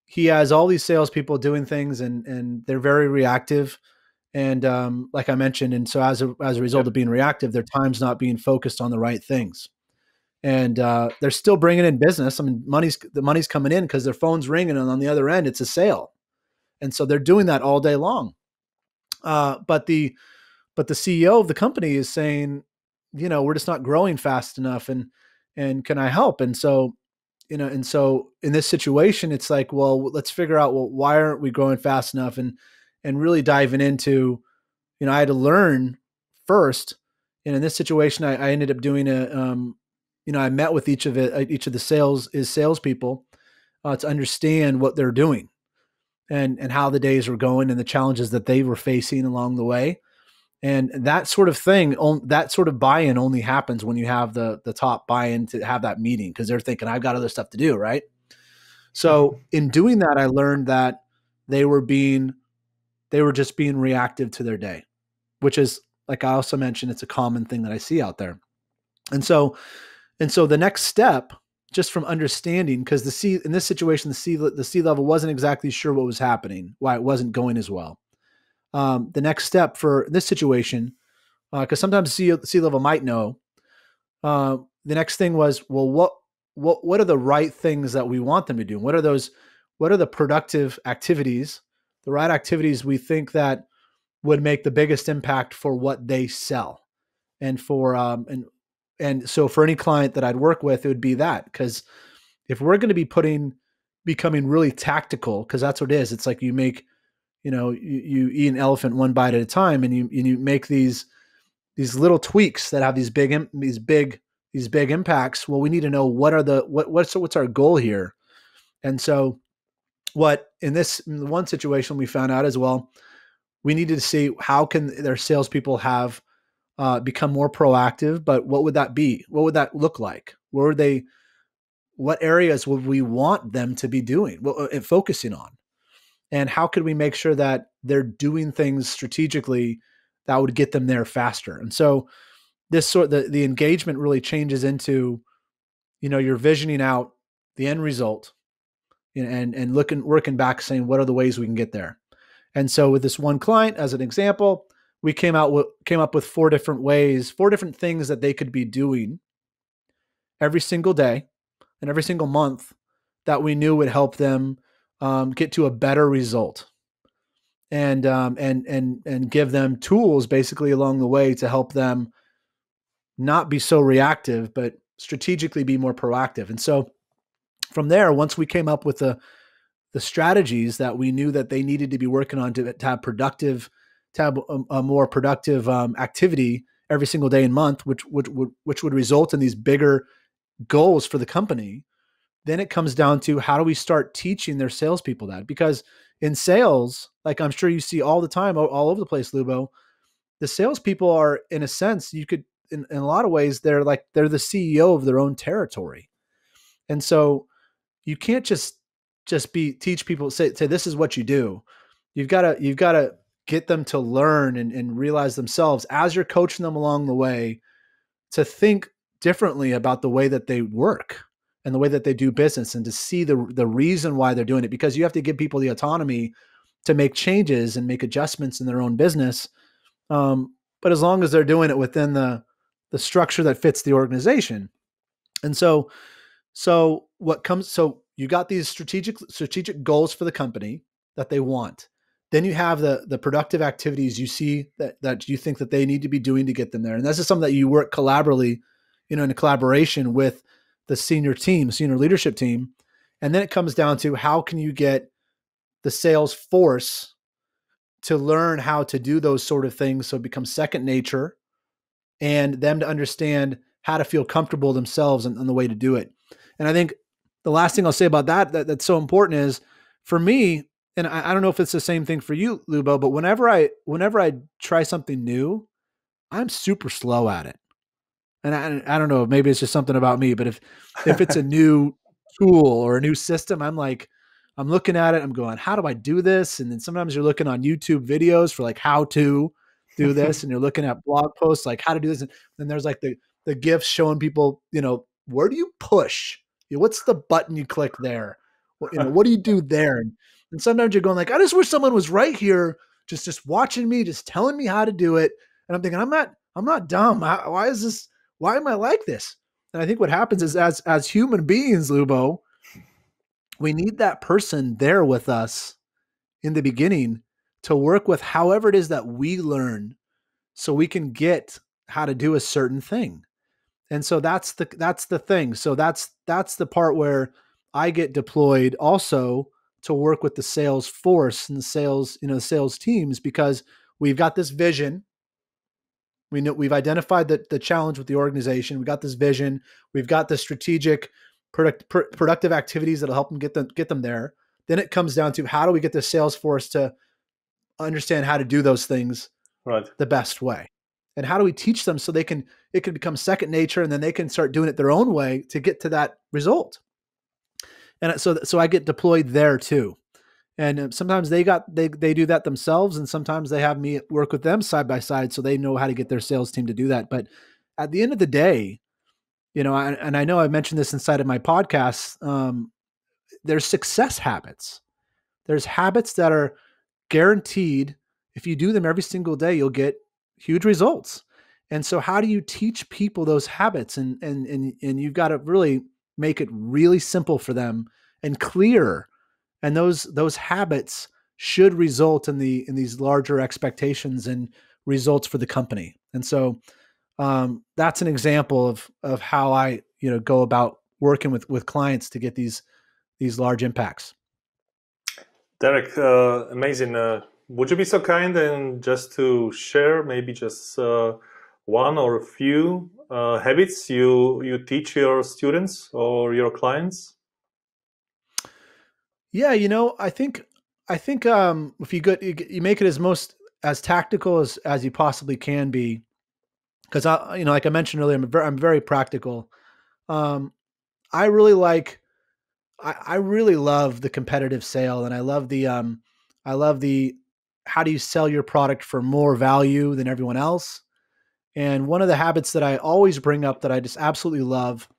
he has all these salespeople doing things, and they're very reactive. And like I mentioned, and so as a result of being reactive, their time's not being focused on the right things. And they're still bringing in business. I mean, the money's coming in because their phone's ringing, and on the other end, it's a sale. And so they're doing that all day long. But the CEO of the company is saying, we're just not growing fast enough, and can I help? And so, and so in this situation, it's like, well, let's figure out, well, why aren't we growing fast enough? And really diving into, I had to learn first. And in this situation, I ended up doing I met with each of the salespeople to understand what they're doing and how the days were going and the challenges that they were facing along the way. And that sort of thing, that sort of buy-in only happens when you have the top buy-in to have that meeting, because they're thinking, I've got other stuff to do, right? So in doing that, I learned that they were just being reactive to their day, which is, like I also mentioned, it's a common thing that I see out there. And so the next step, just from understanding, because in this situation, the C-level wasn't exactly sure what was happening, why it wasn't going as well. The next step for this situation, because sometimes C-level might know, the next thing was, well, what are the right things that we want them to do? What are the productive activities, the right activities we think that would make the biggest impact for what they sell? And for and so for any client that I'd work with, it would be that, because if we're going to be becoming really tactical, because that's what it is. It's like you make, you eat an elephant one bite at a time, and you make these little tweaks that have these big impacts. Well, we need to know what's our goal here. And so in the one situation we found out as well, we needed to see how can their salespeople have become more proactive, but what would that be? What would that look like? What areas would we want them to be doing, focusing on? And how could we make sure that they're doing things strategically that would get them there faster? And so the engagement really changes into, you're visioning out the end result, and working back, saying, what are the ways we can get there? And so with this one client, as an example, we came up with 4 different things that they could be doing every single day and every single month that we knew would help them get to a better result, and give them tools basically along the way to help them not be so reactive, but strategically be more proactive. And so from there, once we came up with the strategies that we knew that they needed to be working on to have a more productive activity every single day and month, which would result in these bigger goals for the company, then it comes down to how do we start teaching their salespeople that? Because in sales, like I'm sure you see all the time, all over the place, Lubo, the salespeople are, in a sense, you could, in a lot of ways, they're the CEO of their own territory. And so you can't just teach people, say this is what you do. You've got to get them to learn and realize themselves as you're coaching them along the way to think differently about the way that they work and the way that they do business, and to see the reason why they're doing it, because you have to give people the autonomy to make changes and make adjustments in their own business. But as long as they're doing it within the structure that fits the organization. And so you got these strategic goals for the company that they want. Then you have the productive activities you see that you think that they need to be doing to get them there. And this is something that you work collaboratively, in a collaboration with the senior leadership team. And then it comes down to how can you get the sales force to learn how to do those sort of things so it becomes second nature, and them to understand how to feel comfortable themselves on the way to do it. And I think the last thing I'll say about that's so important is, for me, and I don't know if it's the same thing for you, Lubo, but whenever I try something new, I'm super slow at it. And I don't know, maybe it's just something about me, but if it's a new tool or a new system, I'm looking at it, I'm going, how do I do this? And then sometimes you're looking on YouTube videos for like how to do this, and you're looking at blog posts like how to do this. And then there's like the GIFs showing people, where do you push? What's the button you click there? What do you do there? And sometimes you're going like, I just wish someone was right here, just watching me, just telling me how to do it. And I'm thinking, I'm not dumb. Why am I like this? And I think what happens is, as human beings, Lubo, we need that person there with us in the beginning to work with however it is that we learn, so we can get how to do a certain thing. And so that's the thing. So that's the part where I get deployed also to work with the sales force and the sales teams, because we've got this vision. We know we've identified the challenge with the organization. We got this vision. We've got the strategic productive activities that'll help them get them there. Then it comes down to, how do we get the sales force to understand how to do those things the best way, and how do we teach them so it can become second nature, and then they can start doing it their own way to get to that result. And so I get deployed there too. And sometimes they do that themselves, and sometimes they have me work with them side by side, so they know how to get their sales team to do that. But at the end of the day, and I know I mentioned this inside of my podcast, there's success habits. There's habits that are guaranteed. If you do them every single day, you'll get huge results. And so how do you teach people those habits? And you've got to really make it really simple for them and clear. And those habits should result in these larger expectations and results for the company. And so that's an example of how I go about working with clients to get these large impacts. Derek, amazing. Would you be so kind and just to share maybe just one or a few habits you teach your students or your clients? Yeah, I think if you make it as tactical as you possibly can be, because like I mentioned earlier, I'm very practical. I really love the competitive sale, and I love the how do you sell your product for more value than everyone else. And one of the habits that I always bring up that I just absolutely love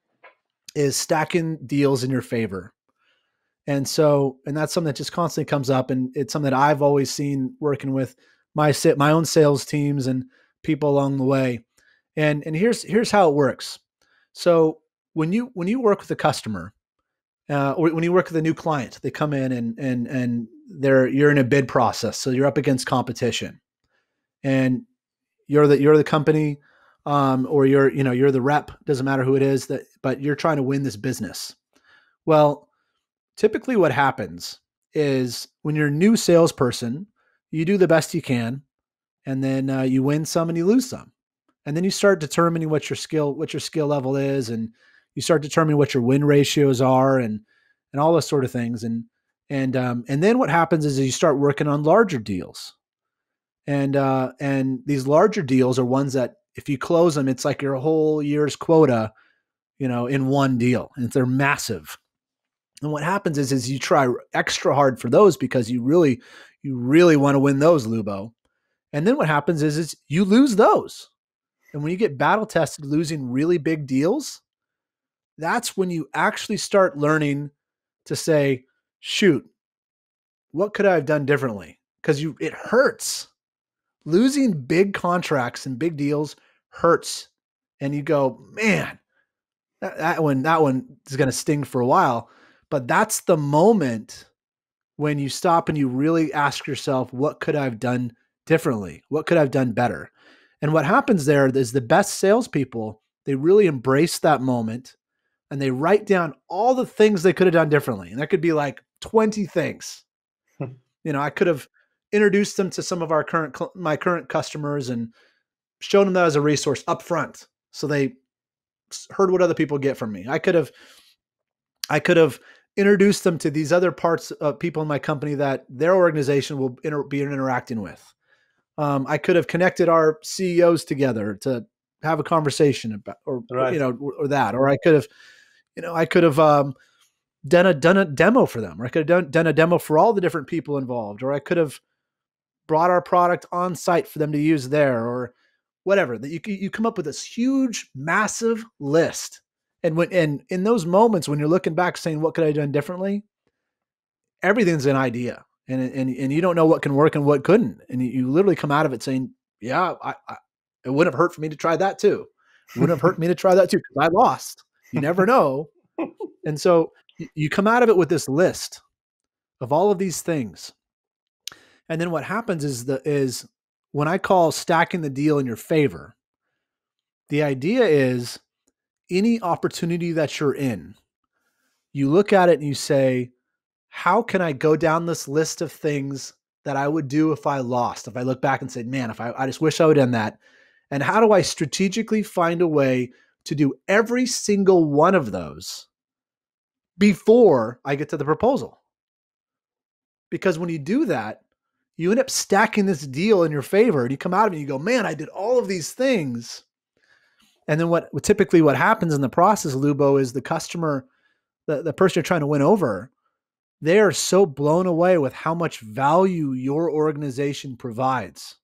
is stacking deals in your favor. And that's something that just constantly comes up, and it's something that I've always seen working with my own sales teams and people along the way. And here's how it works. So when you work with a customer, or when you work with a new client, they come in and you're in a bid process, so you're up against competition, and you're the company, or you're the rep. Doesn't matter who it is, but you're trying to win this business. Well, typically what happens is when you're a new salesperson, you do the best you can, and then you win some and you lose some. And then you start determining what your skill level is, and you start determining what your win ratios are and all those sort of things. And then what happens is you start working on larger deals. And these larger deals are ones that if you close them, it's like your whole year's quota, in one deal, and they're massive. And what happens is you try extra hard for those because you really want to win those, Lubo. And then what happens is you lose those. And when you get battle tested losing really big deals, that's when you actually start learning to say, shoot, what could I have done differently? Because it hurts. Losing big contracts and big deals hurts. And you go, man, that one is going to sting for a while. But that's the moment when you stop and you really ask yourself, what could I have done differently? What could I have done better? And what happens there is the best salespeople, they really embrace that moment and they write down all the things they could have done differently. And that could be like 20 things. I could have introduced them to some of my current customers and shown them that as a resource up front. So they heard what other people get from me. I could have introduced them to these other parts of people in my company that their organization will be interacting with. I could have connected our CEOs together to have a conversation about, or that, or I could have done a demo for them, or I could have done a demo for all the different people involved, or I could have brought our product on site for them to use there, or whatever. That you come up with this huge, massive list. And in those moments when you're looking back saying, what could I have done differently? Everything's an idea. And you don't know what can work and what couldn't. And you literally come out of it saying, yeah, it wouldn't have hurt for me to try that too. It wouldn't have hurt me to try that too, because I lost. You never know. And so you come out of it with this list of all of these things. And then what happens is when I call stacking the deal in your favor, the idea is any opportunity that you're in, you look at it and you say, how can I go down this list of things that I would do if I lost? If I look back and said, man, if I just wish I would have done that. And how do I strategically find a way to do every single one of those before I get to the proposal? Because when you do that, you end up stacking this deal in your favor, and you come out of it and you go, man, I did all of these things. And then what happens in the process, Lubo, is the customer, the person you're trying to win over, they are so blown away with how much value your organization provides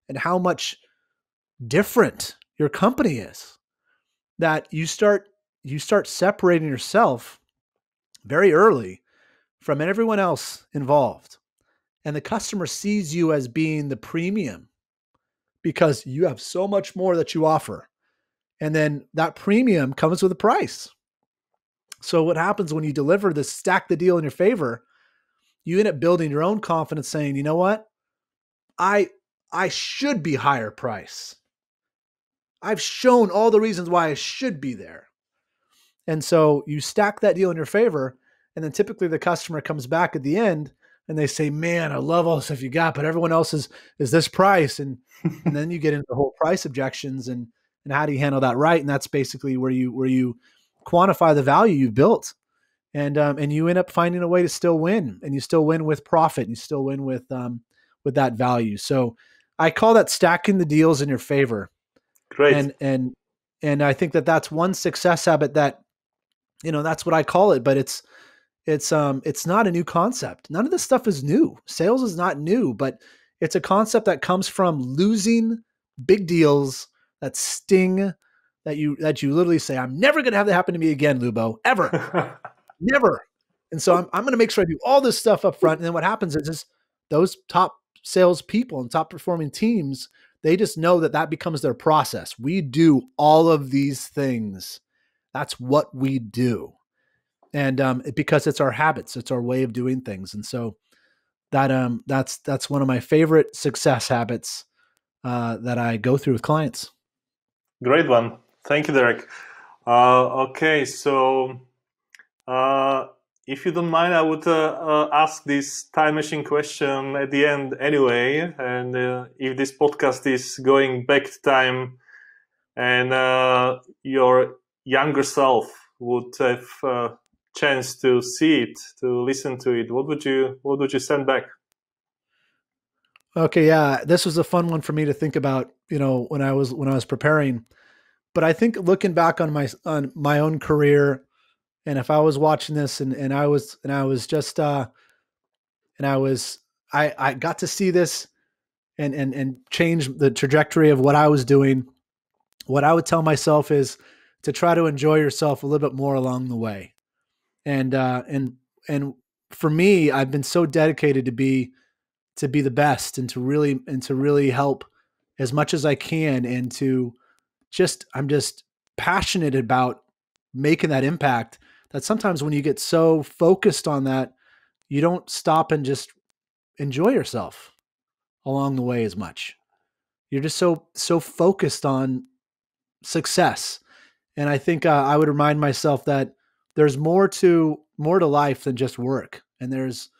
and how much different your company is, that you start separating yourself very early from everyone else involved. And the customer sees you as being the premium because you have so much more that you offer. And then that premium comes with a price. So what happens when you deliver this, stack the deal in your favor, you end up building your own confidence saying, you know what? I should be higher price. I've shown all the reasons why I should be there. And so you stack that deal in your favor. And then typically the customer comes back at the end and they say, man, I love all the stuff you got, but everyone else is this price. And then you get into the whole price objections and how do you handle that right? And that's basically where you quantify the value you've built, and you end up finding a way to still win, and you still win with profit, and you still win with that value. So I call that stacking the deals in your favor. Great. And I think that's one success habit that, that's what I call it, but it's not a new concept. None of this stuff is new. Sales is not new, but it's a concept that comes from losing big deals that sting, that you literally say, I'm never going to have that happen to me again, Lubo, ever, never. And so I'm going to make sure I do all this stuff up front. And then what happens is those top sales people and top performing teams, they just know that becomes their process. We do all of these things. That's what we do. And because it's our habits, it's our way of doing things. And so that's one of my favorite success habits that I go through with clients. Great one. Thank you, Derek. Okay, so if you don't mind, I would ask this time machine question at the end anyway. And if this podcast is going back to time and younger self would have chance to see it, to listen to it, what would you send back? Okay, yeah, this was a fun one for me to think about, when I was preparing. But I think looking back on my own career, and if I was watching this and I was just and I got to see this and change the trajectory of what I was doing, what I would tell myself is to try to enjoy yourself a little bit more along the way. And for me, I've been so dedicated to be the best and to really help as much as I can, and to I'm just passionate about making that impact, that sometimes when you get so focused on that, you don't stop and just enjoy yourself along the way as much. You're just so focused on success. And I think I would remind myself that there's more to life than just work. And there's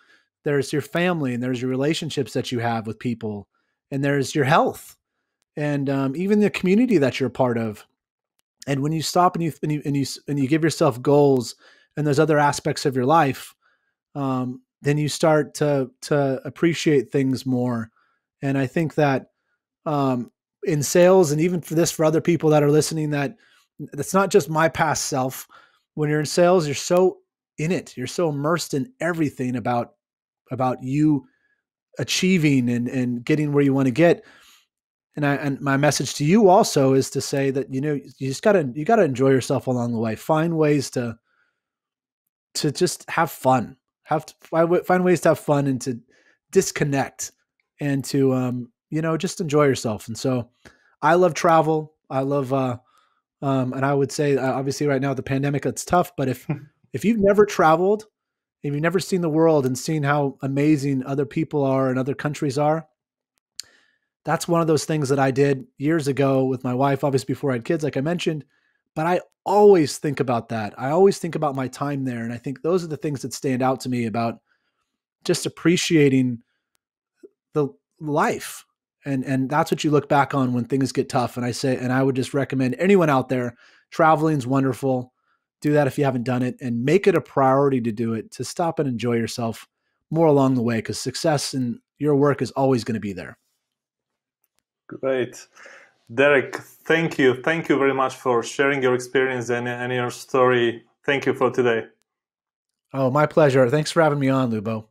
your family, and there's your relationships that you have with people, and there's your health, and even the community that you're a part of. And when you stop and you give yourself goals and those other aspects of your life, then you start to appreciate things more. And I think that in sales, and even for other people that are listening, that's not just my past self. When you're in sales, you're so in it, you're so immersed in everything about you achieving and getting where you want to get. And my message to you also is to say that, you gotta enjoy yourself along the way. Find ways to just have fun, find ways to have fun and to disconnect, and to, just enjoy yourself. And so I love travel. I love, and I would say, obviously right now with the pandemic, it's tough, but if you've never traveled, if you've never seen the world and seen how amazing other people are and other countries are, that's one of those things that I did years ago with my wife, obviously before I had kids, like I mentioned. But I always think about that. I always think about my time there. And I think those are the things that stand out to me about just appreciating the life. And that's what you look back on when things get tough. And I would just recommend anyone out there, traveling's wonderful. Do that if you haven't done it, and make it a priority to do it, to stop and enjoy yourself more along the way, because success in your work is always going to be there. Great. Derek, thank you. Thank you very much for sharing your experience and your story. Thank you for today. Oh, my pleasure. Thanks for having me on, Lubo.